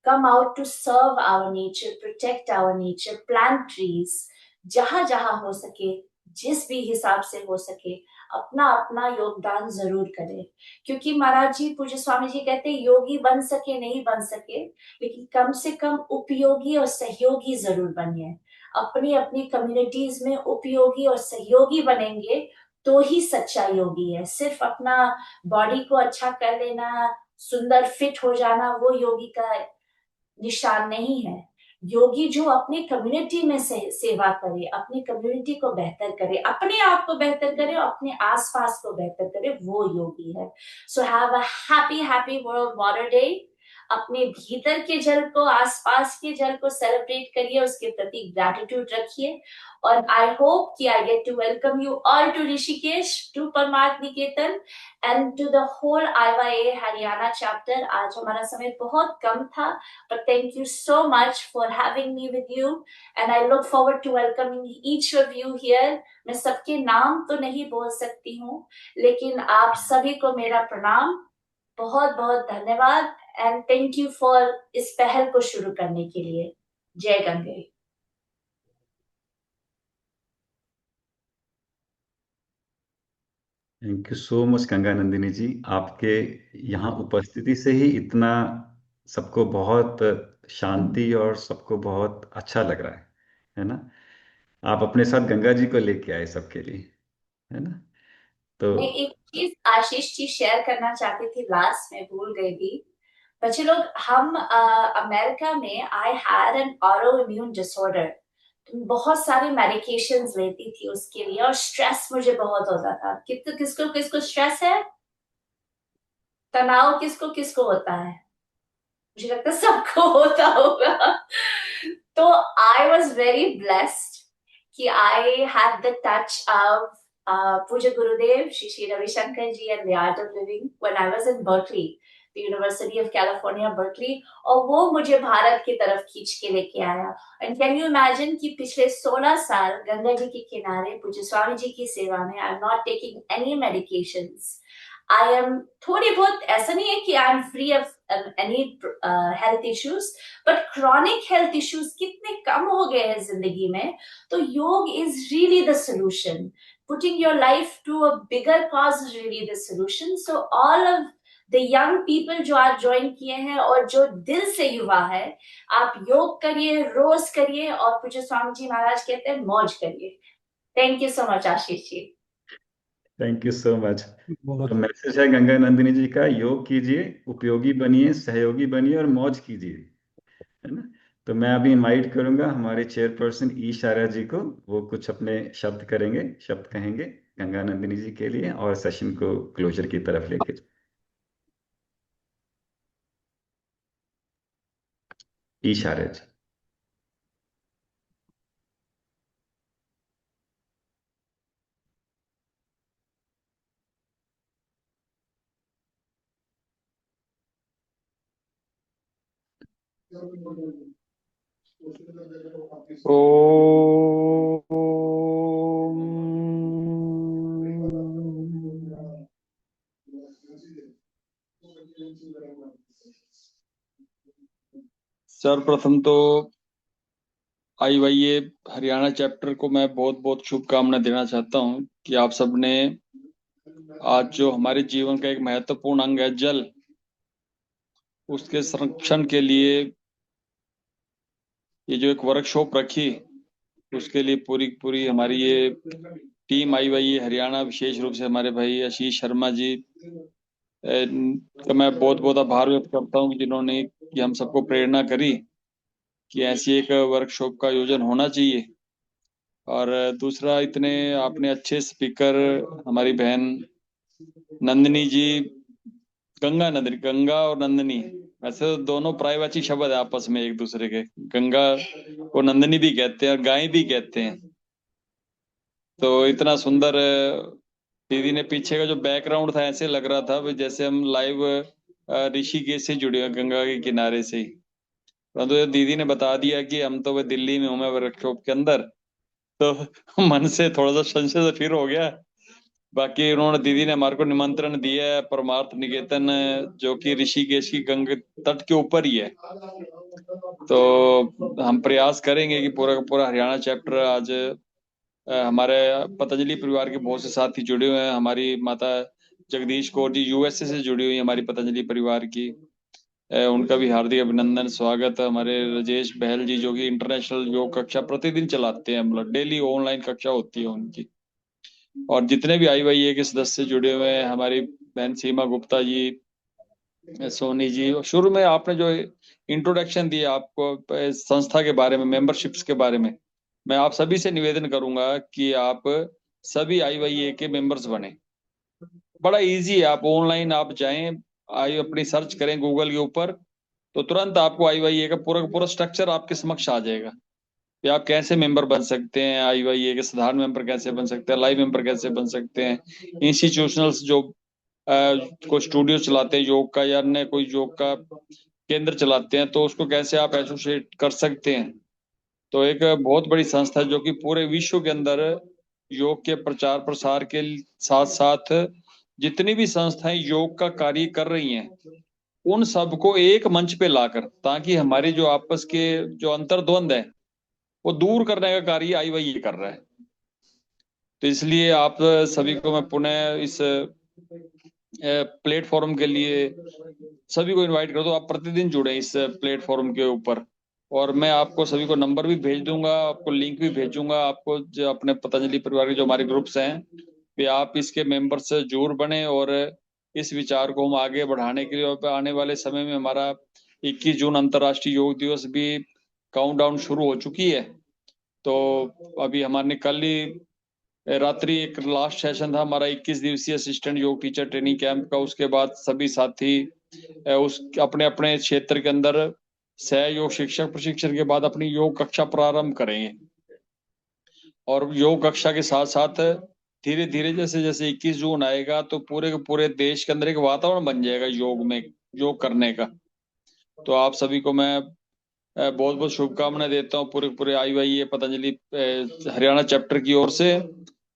G: come out to serve our nature, protect our nature, plant trees. जहां जहां हो सके, जिस भी हिसाब से हो सके, अपना अपना योगदान जरूर करें। क्योंकि महाराज जी, पूज्य स्वामी जी कहते हैं, योगी बन सके नहीं बन सके, लेकिन कम से कम उपयोगी और सहयोगी जरूर बनिए। अपनी अपनी कम्युनिटीज में उपयोगी और सहयोगी बनेंगे तो ही सच्चा योगी है। सिर्फ अपना बॉडी को अच्छा कर लेना, सुंदर फिट हो जाना, वो योगी का निशान नहीं है। योगी जो अपनी कम्युनिटी में सेवा करे, अपनी कम्युनिटी को बेहतर करे, अपने आप को बेहतर करे और अपने आसपास को बेहतर करे, वो योगी है। So have a happy world water day. अपने भीतर के जल को, आसपास के जल को सेलिब्रेट करिए, उसके प्रति ग्रैटिट्यूड रखिए। और आई होप कि I get to welcome you all to Rishikesh, to Parmarth Niketan and to the whole IYA Haryana chapter. आज हमारा समय बहुत कम था, but thank you so much for having me with you and I look forward to welcoming each of you here. मैं सबके नाम तो नहीं बोल सकती हूँ, लेकिन आप सभी को मेरा प्रणाम, बहुत बहुत धन्यवाद एंड थैंक यू फॉर इस पहल को शुरू करने के लिए। जय गंगे।
H: Thank you so much Ganga Nandini ji. आपके यहाँ उपस्थिति से ही इतना सबको बहुत शांति और सबको बहुत अच्छा लग रहा है ना। आप अपने साथ गंगा जी को लेके आए सबके लिए, है ना। तो
G: मैं एक चीज आशीष जी शेयर करना चाहती थी, लास्ट में भूल गई थी। बच्चे लोग, हम अमेरिका में I had an auto immune disorder, बहुत सारी मेडिकेशंस लेती थी उसके लिए, और स्ट्रेस मुझे बहुत होता था। किसको किसको स्ट्रेस है, तनाव किसको किसको होता है? मुझे लगता है सबको होता होगा। तो आई वॉज वेरी ब्लेस्ड कि I had the touch of पूज्य गुरुदेव Shri Shri Ravishankar ji and the art of living when I was in Berkeley, the university of California Berkeley, और वो मुझे भारत की तरफ खींच के लेके आया। एंड कैन यू इमेजिन कि पिछले 16 साल गंगा जी के किनारे पूज्य स्वामी जी की सेवा में, I am not taking any medications. I am थोड़ी बहुत, ऐसा नहीं है कि I M free of any health issues, but chronic health issues कितने कम हो गए हैं जिंदगी में। तो योग is really the solution. Putting your life to a bigger cause is really the solution. So all of the young people जो आज ज्वाइन किए हैं और जो दिल से युवा है, आप योग करिए, रोज करिए, और पूज्य स्वामी जी महाराज कहते हैं मौज करिए। Thank you so much Ashish ji.
H: Thank you so much. तो मैसेज है गंगा नंदिनी जी का, योग कीजिए, उपयोगी बनिए, सहयोगी बनिए और मौज कीजिए, है ना। तो मैं अभी इनवाइट करूंगा हमारे चेयरपर्सन ईशारा जी को, वो कुछ अपने शब्द कहेंगे गंगा नंदिनी जी के लिए और सेशन को क्लोजर की तरफ लेके। ईशारा जी।
C: सर्वप्रथम तो IYA हरियाणा चैप्टर को मैं बहुत बहुत शुभकामनाएं देना चाहता हूं कि आप सबने आज जो हमारे जीवन का एक महत्वपूर्ण अंग है जल, उसके संरक्षण के लिए ये जो एक वर्कशॉप रखी, उसके लिए पूरी हमारी ये टीम IYA हरियाणा, विशेष रूप से हमारे भाई आशीष शर्मा जी का मैं बहुत बहुत आभार व्यक्त करता हूँ, जिन्होंने कि हम सबको प्रेरणा करी कि ऐसी एक वर्कशॉप का आयोजन होना चाहिए। और दूसरा, इतने आपने अच्छे स्पीकर, हमारी बहन नंदिनी जी, गंगा और नंदिनी, वैसे तो दोनों पर्यायवाची शब्द है आपस में एक दूसरे के, गंगा को नंदिनी भी कहते हैं और गाय भी कहते हैं। तो इतना सुंदर दीदी ने पीछे का जो बैकग्राउंड था, ऐसे लग रहा था जैसे हम लाइव ऋषिकेश से जुड़े हैं, गंगा के किनारे से ही। परंतु दीदी ने बता दिया कि हम तो दिल्ली में हूं, मैं वर्कशॉप के अंदर, तो मन से थोड़ा सा संशय फिर हो गया। बाकी उन्होंने, दीदी ने हमारे को निमंत्रण दिया है परमार्थ निकेतन, जो कि ऋषिकेश की गंगा तट के ऊपर ही है, तो हम प्रयास करेंगे कि पूरा का पूरा हरियाणा चैप्टर आज हमारे पतंजलि परिवार के बहुत से साथी जुड़े हुए हैं। हमारी माता जगदीश कौर जी यूएसए से जुड़ी हुई है हमारी पतंजलि परिवार की, उनका भी हार्दिक अभिनंदन स्वागत है। हमारे राजेश बहल जी जो कि इंटरनेशनल योग कक्षा प्रतिदिन चलाते हैं, मतलब डेली ऑनलाइन कक्षा होती है उनकी। और जितने भी IYA के सदस्य जुड़े हुए हैं, हमारी बहन सीमा गुप्ता जी, सोनी जी, और शुरू में आपने जो इंट्रोडक्शन दिया आपको संस्था के बारे में, मेंबरशिप्स के बारे में, मैं आप सभी से निवेदन करूंगा कि आप सभी IYA के मेंबर्स बने। बड़ा इजी है, आप ऑनलाइन आप जाएं, अपनी सर्च करें गूगल के ऊपर, तो तुरंत आपको IYA का पूरा स्ट्रक्चर आपके समक्ष आ जाएगा कि आप कैसे मेंबर बन सकते हैं, IYA के साधारण मेंबर कैसे बन सकते हैं, लाइव मेंबर कैसे बन सकते हैं, इंस्टीट्यूशनल्स जो कोई स्टूडियो चलाते हैं योग का या अन्य कोई योग का केंद्र चलाते हैं, तो उसको कैसे आप एसोसिएट कर सकते हैं। तो एक बहुत बड़ी संस्था है जो कि पूरे विश्व के अंदर योग के प्रचार प्रसार के साथ साथ जितनी भी संस्थाएं योग का कार्य कर रही हैं, उन सबको एक मंच पे लाकर, ताकि हमारी जो आपस के जो अंतर्द्वंद है वो दूर करने का कार्य IYA कर रहा है। तो इसलिए आप सभी को मैं पुनः इस प्लेटफॉर्म के लिए सभी को इनवाइट कर दो, आप प्रतिदिन जुड़े इस प्लेटफॉर्म के ऊपर। और मैं आपको सभी को नंबर भी भेज दूंगा, आपको लिंक भी भेजूंगा, आपको जो अपने पतंजलि परिवार के जो हमारे ग्रुप्स हैं, वे आप इसके मेंबर से जरूर बने। और इस विचार को हम आगे बढ़ाने के लिए, और आने वाले समय में हमारा 21 जून अंतर्राष्ट्रीय योग दिवस भी काउंटडाउन शुरू हो चुकी है। तो अभी हमारे कल ही रात्रि एक लास्ट सेशन था हमारा 21 दिवसीय असिस्टेंट योग टीचर ट्रेनिंग कैंप का। उसके बाद सभी साथी उस अपने अपने क्षेत्र के अंदर सहयोग शिक्षक प्रशिक्षण के बाद अपनी योग कक्षा प्रारंभ करेंगे। और योग कक्षा के साथ साथ धीरे धीरे जैसे जैसे 21 जून आएगा तो पूरे के पूरे देश के अंदर एक वातावरण बन जाएगा योग में, योग करने का। तो आप सभी को मैं बहुत बहुत शुभकामनाएं देता हूँ पूरे पूरे IYA पतंजलि हरियाणा चैप्टर की ओर से।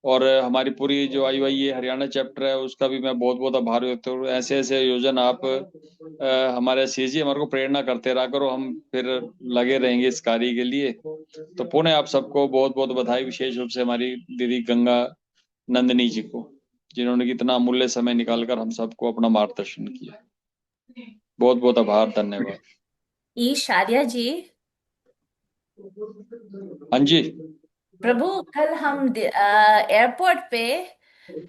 C: और हमारी पूरी जो IYA हरियाणा चैप्टर है उसका भी मैं बहुत बहुत आभार व्यक्त करूँ। ऐसे ऐसे आयोजन आप हमारे CG हमारे को प्रेरणा करते रहा करो, हम फिर लगे रहेंगे इस कार्य के लिए। तो पुनः आप सबको बहुत बहुत बधाई, विशेष रूप से हमारी दीदी गंगा नंदिनी जी को, जिन्होंने कितना अमूल्य समय निकालकर हम सबको अपना मार्गदर्शन किया। बहुत बहुत आभार, धन्यवाद।
G: ईश आर्या जी,
C: हाँ जी।
G: प्रभु कल हम एयरपोर्ट पे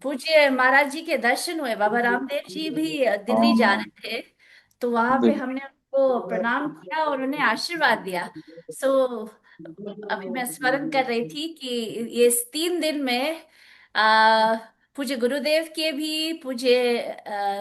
G: पूज्य महाराज जी के दर्शन हुए। बाबा रामदेव जी भी दिल्ली जा रहे थे, तो वहां पे हमने उनको प्रणाम किया और उन्हें आशीर्वाद दिया। सो अभी मैं स्मरण कर रही थी कि ये इस 3 दिन में आ, पूज्य गुरुदेव के भी, पूज्य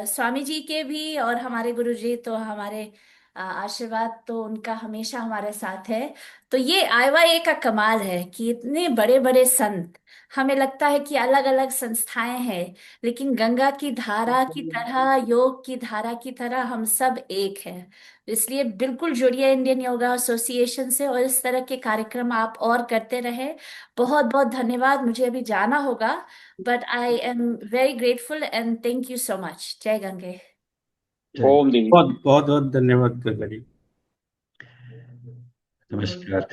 G: स्वामी जी के भी, और हमारे गुरु जी तो हमारे आशीर्वाद तो उनका हमेशा हमारे साथ है। तो ये IYA का कमाल है कि इतने बड़े बड़े संत, हमें लगता है कि अलग अलग संस्थाएं हैं, लेकिन गंगा की धारा की तरह, योग की धारा की तरह हम सब एक हैं। इसलिए बिल्कुल जुड़िए इंडियन योगा एसोसिएशन से, और इस तरह के कार्यक्रम आप और करते रहे। बहुत बहुत धन्यवाद। मुझे अभी जाना होगा, but I am very grateful and thank you so much. जय गंगे।
C: ओम दीदी।
D: बहुत बहुत बहुत धन्यवाद गंगा जी।
H: नमस्कार।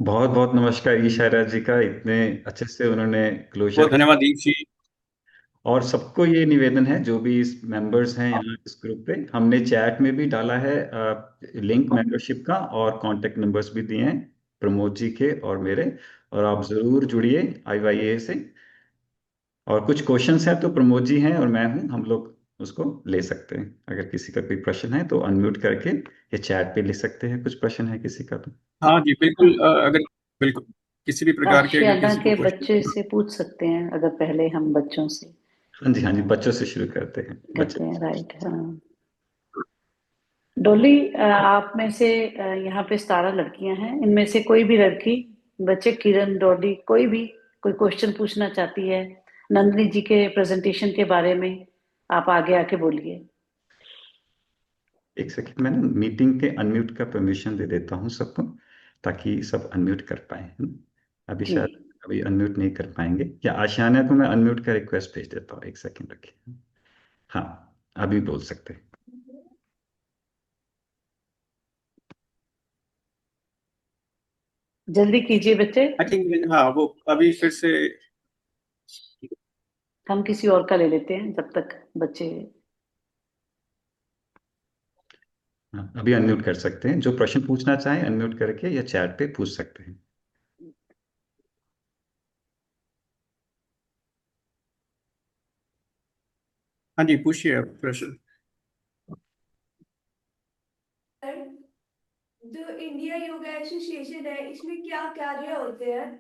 H: बहुत बहुत नमस्कार ईशारा जी का, इतने अच्छे से उन्होंने
D: बहुत
H: क्लोजर।
D: धन्यवाद दीप जी।
H: और सबको ये निवेदन है जो भी इस मेंबर्स हैं यहाँ इस ग्रुप पे, हमने चैट में भी डाला है लिंक मेंबरशिप का, और कांटेक्ट नंबर्स भी दिए हैं प्रमोद जी के और मेरे। और आप जरूर जुड़िए IYA से। और कुछ क्वेश्चंस हैं तो प्रमोद जी हैं और मैं हूँ, हम लोग उसको ले सकते हैं। अगर किसी का कोई प्रश्न है तो अनम्यूट करके या चैट पे ले सकते हैं, कुछ प्रश्न है किसी का तो।
D: हाँ जी बिल्कुल, अगर बिल्कुल किसी भी प्रकार के अगर
F: आशियाना
D: किसी
F: के
D: को
F: बच्चे
D: क्वेश्चन।
F: से पूछ सकते हैं, अगर पहले हम बच्चों से
H: हाँ जी, हाँ जी, बच्चों से शुरू करते हैं।
F: करते
H: बच्चे।
F: हैं। राइट, हाँ। डोली, आप में से यहाँ पे 17 लड़कियां हैं, इनमें से कोई भी लड़की, बच्चे, किरण, डोली, कोई भी कोई क्वेश्चन पूछना चाहती है नंदिनी जी के प्रेजेंटेशन के बारे में, आप आगे आके बोलिए।
H: एक सेकंड, मैं ना मीटिंग के अनम्यूट का परमिशन दे देता हूँ सबको, ताकि सब अनम्यूट कर पाए, है ना? अभी
F: जी,
H: शायद अभी अनम्यूट नहीं कर पाएंगे, या आशियाना को मैं अनम्यूट का रिक्वेस्ट भेज देता हूँ, एक सेकंड रखिए। हाँ, अभी बोल सकते हैं।
F: जल्दी कीजिए बच्चे,
D: आई थिंक हाँ वो अभी फिर से
F: हम किसी और का ले लेते हैं जब तक बच्चे।
H: हाँ, अभी अनम्यूट कर सकते हैं, जो प्रश्न पूछना चाहें अनम्यूट करके या चैट पे पूछ सकते हैं।
D: हाँ जी पूछिए आप प्रश्न।
I: जो इंडिया योगा एसोसिएशन है इसमें क्या कार्य होते हैं?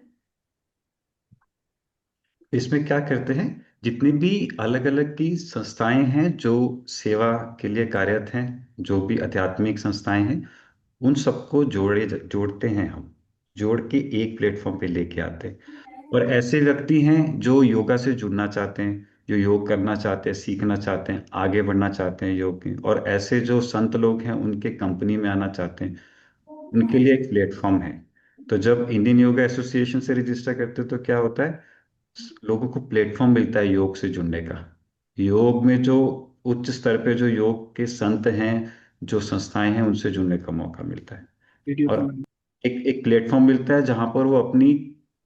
H: इसमें क्या करते हैं, जितनी भी अलग अलग की संस्थाएं हैं जो सेवा के लिए कार्यरत हैं, जो भी आध्यात्मिक संस्थाएं हैं, उन सबको जोड़ते हैं हम, जोड़ के एक प्लेटफॉर्म पे लेके आते हैं। और ऐसे व्यक्ति हैं जो योगा से जुड़ना चाहते हैं, जो योग करना चाहते हैं, सीखना चाहते हैं, आगे बढ़ना चाहते हैं योग की, और ऐसे जो संत लोग हैं उनके कंपनी में आना चाहते हैं, उनके लिए एक प्लेटफॉर्म है। तो जब इंडियन योगा एसोसिएशन से रजिस्टर करते हैं तो क्या होता है, लोगों को प्लेटफॉर्म मिलता है योग से जुड़ने का। योग में जो उच्च स्तर पे जो योग के संत हैं, जो संस्थाएं हैं, उनसे जुड़ने का मौका मिलता है।
D: वीडियो
H: और
D: कॉल।
H: एक एक प्लेटफॉर्म मिलता है जहां पर वो अपनी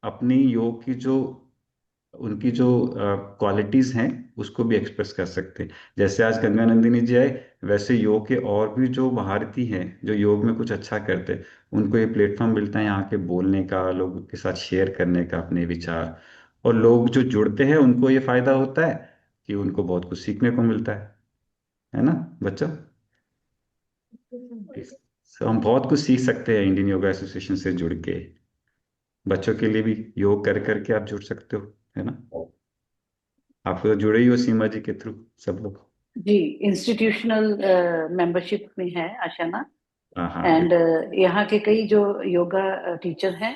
H: अपनी योग की जो उनकी जो क्वालिटीज हैं उसको भी एक्सप्रेस कर सकते हैं। जैसे आज गंगा नंदिनी जी आए, वैसे योग के और भी जो महारथी हैं जो योग में कुछ अच्छा करते हैं, उनको ये प्लेटफॉर्म मिलता है यहाँ के बोलने का, लोगों के साथ शेयर करने का अपने विचार। और लोग जो जुड़ते हैं उनको ये फायदा होता है कि उनको बहुत कुछ सीखने को मिलता है ना बच्चों। So, हम बहुत कुछ सीख सकते हैं इंडियन योगा एसोसिएशन से जुड़ के। बच्चों के लिए भी योग कर करके आप जुड़ सकते हो, है ना। आप तो जुड़े ही हो सीमा जी के थ्रू सब लोग।
F: जी, इंस्टीट्यूशनल मेंबरशिप में है आशाना।
H: हाँ हाँ
F: एंड यहाँ के कई जो योगा टीचर हैं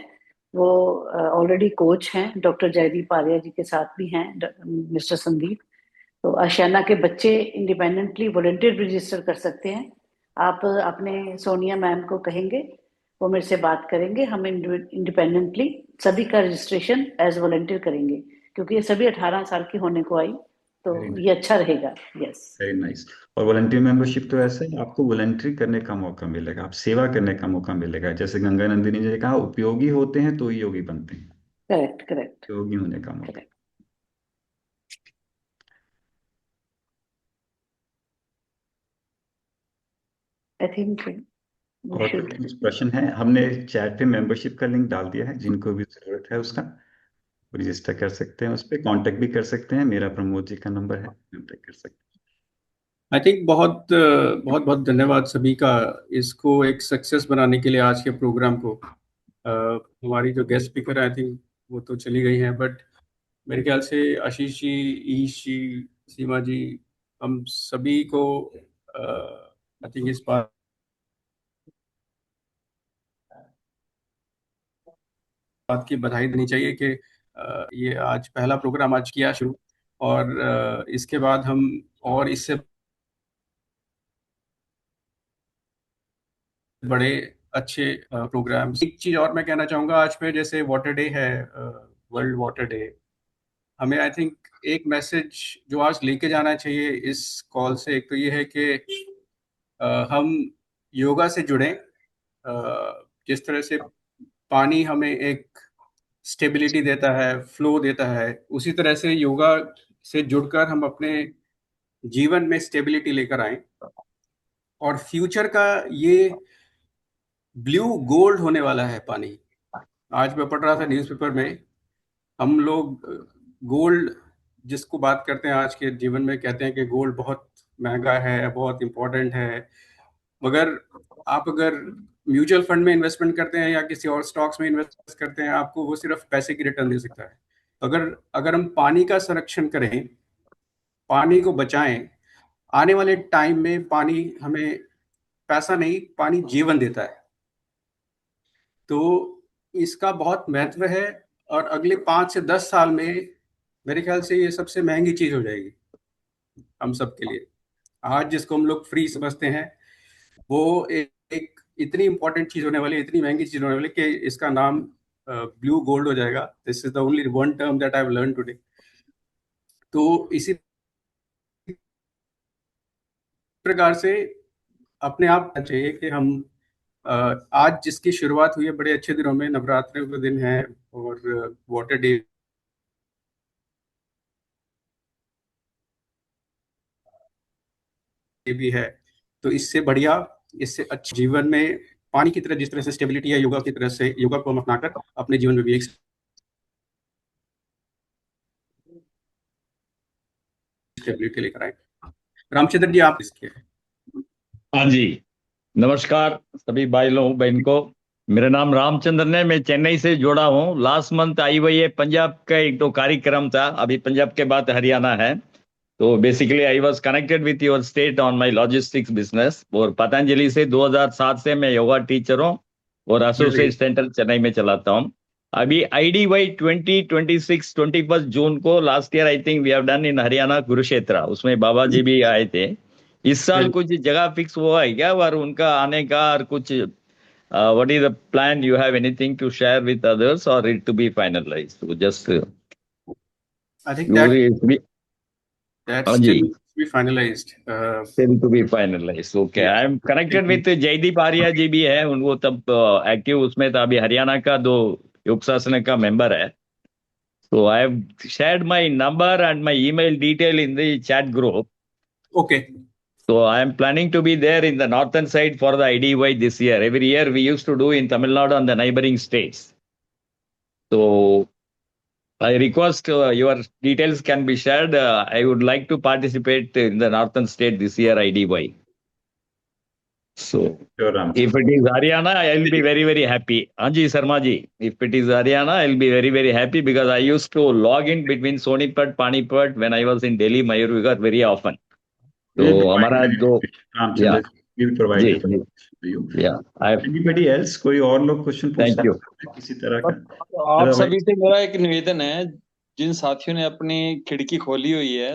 F: वो ऑलरेडी कोच हैं, डॉक्टर जयदीप आर्या जी के साथ भी हैं मिस्टर संदीप। तो आशियाना के बच्चे इंडिपेंडेंटली वॉलंटियर रजिस्टर कर सकते हैं। आप अपने सोनिया मैम को कहेंगे, वो मेरे से बात करेंगे, हम इंडिपेंडेंटली सभी का रजिस्ट्रेशन एज वॉलंटियर करेंगे, क्योंकि ये सभी 18 साल की होने को आई, तो
H: वेरी
F: ये अच्छा रहेगा। Yes,
H: very nice. और वॉलंटियर मेंबरशिप तो ऐसे है, आपको वॉलंटरी करने का मौका मिलेगा, आप सेवा करने का मौका मिलेगा। जैसे गंगा नंदिनी जी ने कहा, उपयोगी होते हैं तो ही योगी बनते हैं,
F: करेक्ट करेक्ट
H: योगी होने का मौका।
F: करेक्ट। आई थिंक वी
H: और
F: शुड।
H: कुछ प्रश्न है, हमने चैट पे मेंबरशिप का लिंक डाल दिया है, जिनको भी जरूरत है उसका रजिस्टर कर सकते हैं, उस पर कांटेक्ट भी कर सकते हैं। मेरा प्रमोद जी का नंबर है, कांटेक्ट कर सकते
D: आई थिंक बहुत बहुत बहुत धन्यवाद सभी का, इसको एक सक्सेस बनाने के लिए आज के प्रोग्राम को। हमारी जो गेस्ट स्पीकर आई थिंक वो तो चली गई हैं, बट मेरे ख्याल से आशीष जी, ईश जी, सीमा जी, हम सभी को आई थिंक इस बात की बधाई देनी चाहिए कि ये आज पहला प्रोग्राम आज किया शुरू, और इसके बाद हम और इससे बड़े अच्छे प्रोग्राम। एक चीज और मैं कहना चाहूंगा, आज पे जैसे वाटर डे है, वर्ल्ड वाटर डे, हमें आई थिंक एक मैसेज जो आज लेके जाना चाहिए इस कॉल से, एक तो ये है कि हम योगा से जुड़ें। जिस तरह से पानी हमें एक स्टेबिलिटी देता है, फ्लो देता है, उसी तरह से योगा से जुड़कर हम अपने जीवन में स्टेबिलिटी लेकर आए, और फ्यूचर का ये ब्लू गोल्ड होने वाला है पानी। आज मैं पढ़ रहा था न्यूज़पेपर में, हम लोग गोल्ड जिसको बात करते हैं आज के जीवन में, कहते हैं कि गोल्ड बहुत महंगा है, बहुत इंपॉर्टेंट है, मगर आप अगर म्यूचुअल फंड में इन्वेस्टमेंट करते हैं या किसी और स्टॉक्स में इन्वेस्ट करते हैं, आपको वो सिर्फ पैसे की रिटर्न दे सकता है। अगर अगर हम पानी का संरक्षण करें, पानी को बचाएं, आने वाले टाइम में पानी हमें पैसा नहीं, पानी जीवन देता है। तो इसका बहुत महत्व है, और अगले 5 से 10 साल में मेरे ख्याल से ये सबसे महंगी चीज हो जाएगी हम सब के लिए। आज जिसको हम लोग फ्री समझते हैं, वो एक इतनी इंपॉर्टेंट चीज होने वाली, इतनी महंगी चीज होने वाली कि इसका नाम ब्लू गोल्ड हो जाएगा। This is the only one term that I have learn today. तो इसी प्रकार से अपने आप चाहिए कि हम आज जिसकी शुरुआत हुई है बड़े अच्छे दिनों में, नवरात्रि के दिन है और वाटर डे भी है, तो इससे बढ़िया, इससे अच्छे जीवन में पानी की तरह जिस तरह से स्टेबिलिटी है, योगा की तरह से योगा को हम अपनाकर अपने जीवन में भी एक स्टेबिलिटी लेकर आए। रामचंद्र जी, आप इसके
J: हाँ जी, नमस्कार सभी भाई लोगों बहन को। मेरा नाम रामचंद्रन है, मैं चेन्नई से जुड़ा हूँ। लास्ट मंथ आई हुई है पंजाब का एक तो कार्यक्रम था, अभी पंजाब के बाद हरियाणा है। तो basically I was connected with your state on my logistics business, और पतंजलि से 2007 से मैं योगा टीचर हूँ और एसोसिएट सेंटर चेन्नई में चलाता हूँ। अभी IDY 2026 21 जून को last year I think we have done in Haryana Kurukshetra, उसमें बाबा जी भी आए थे। इस साल कुछ जगह फिक्स हुआ है क्या और उनका आने का, और कुछ what is the plan? You have anything to share with others और it to be finalised? Just
D: I think that's
J: हाँ
D: still
J: ji,
D: to be finalized.
J: still to be finalized. Okay,
D: Yeah.
J: I am connected with Jaideep Arya ji भी है, उनको तब active उसमें था। अभी हरियाणा का 2 योग शासन का मेंबर है। So I have shared my number and my email detail in the chat group.
D: Okay.
J: So I am planning to be there in the northern side for the IDY this year. Every year we used to do in Tamil Nadu and the neighboring states. So I request your details can be shared. I would like to participate in the northern state this year IDY. So
H: Sure, Ram.
J: if it is Haryana, I'll be very, very happy. Anji Sharma ji, if it is Haryana, I'll be very, very happy because I used to log in between Sonipat, Panipat when I was in Delhi, Mayur very often. So हमारा जो
H: Ramchandra ji will provide
J: ji,
H: information to you.
J: Yeah,
H: Anybody else? कोई और लोग question पूछ
J: Thank you.
H: सकते हैं किसी तरह का?
C: आप
H: Otherwise-
C: सभी से मेरा एक निवेदन है, जिन साथियों ने अपनी खिड़की खोली हुई है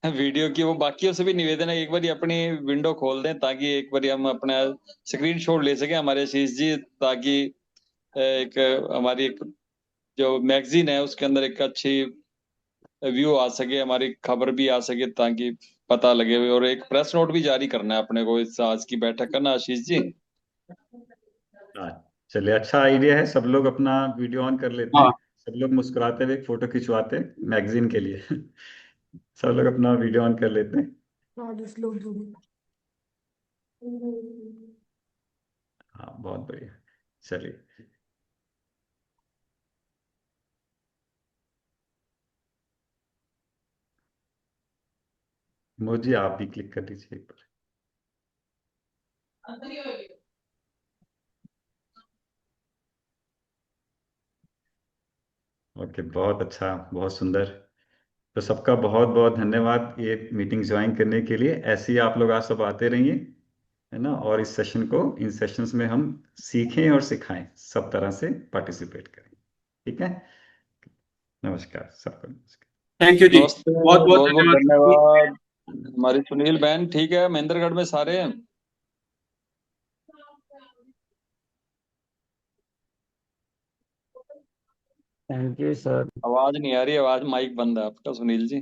C: वीडियो की, वो बाकियों से भी निवेदन है एक बार अपनी विंडो खोल दें ताकि एक बार हम अपना स्क्रीन शॉट ले सकें हमारे आशीष जी, ताकि एक हमारी एक जो मैगजीन है उसके अंदर एक अच्छी व्यू आ सके, हमारी खबर भी आ सके ताकि पता लगे। और एक प्रेस नोट भी जारी करना है अपने को इस आज की बैठक का ना आशीष जी।
H: चलिए, अच्छा आइडिया है। सब लोग अपना वीडियो ऑन कर लेते हैं, सब लोग मुस्कुराते हुए एक फोटो खिंचवाते हैं मैगजीन के लिए। सब लोग अपना वीडियो ऑन कर लेते हैं। हाँ, बहुत बढ़िया। चलिए, मोदी आप भी क्लिक कर दीजिए एक बार। ओके, बहुत अच्छा, बहुत सुंदर। तो सबका बहुत बहुत धन्यवाद ये मीटिंग ज्वाइन करने के लिए। ऐसे ही आप लोग आज सब आते रहिए, है ना, और इस सेशन को, इन सेशंस में हम सीखें और सिखाएं, सब तरह से पार्टिसिपेट करें। ठीक है, नमस्कार सबको। नमस्कार,
D: थैंक यू जी,
C: नमस्ते,
D: बहुत बहुत
C: धन्यवाद। हमारी सुनील बहन ठीक है, महेंद्रगढ़ में सारे हैं।
K: Thank you sir.
C: आवाज नहीं आ रही, आवाज माइक बंद है आपका सुनील जी।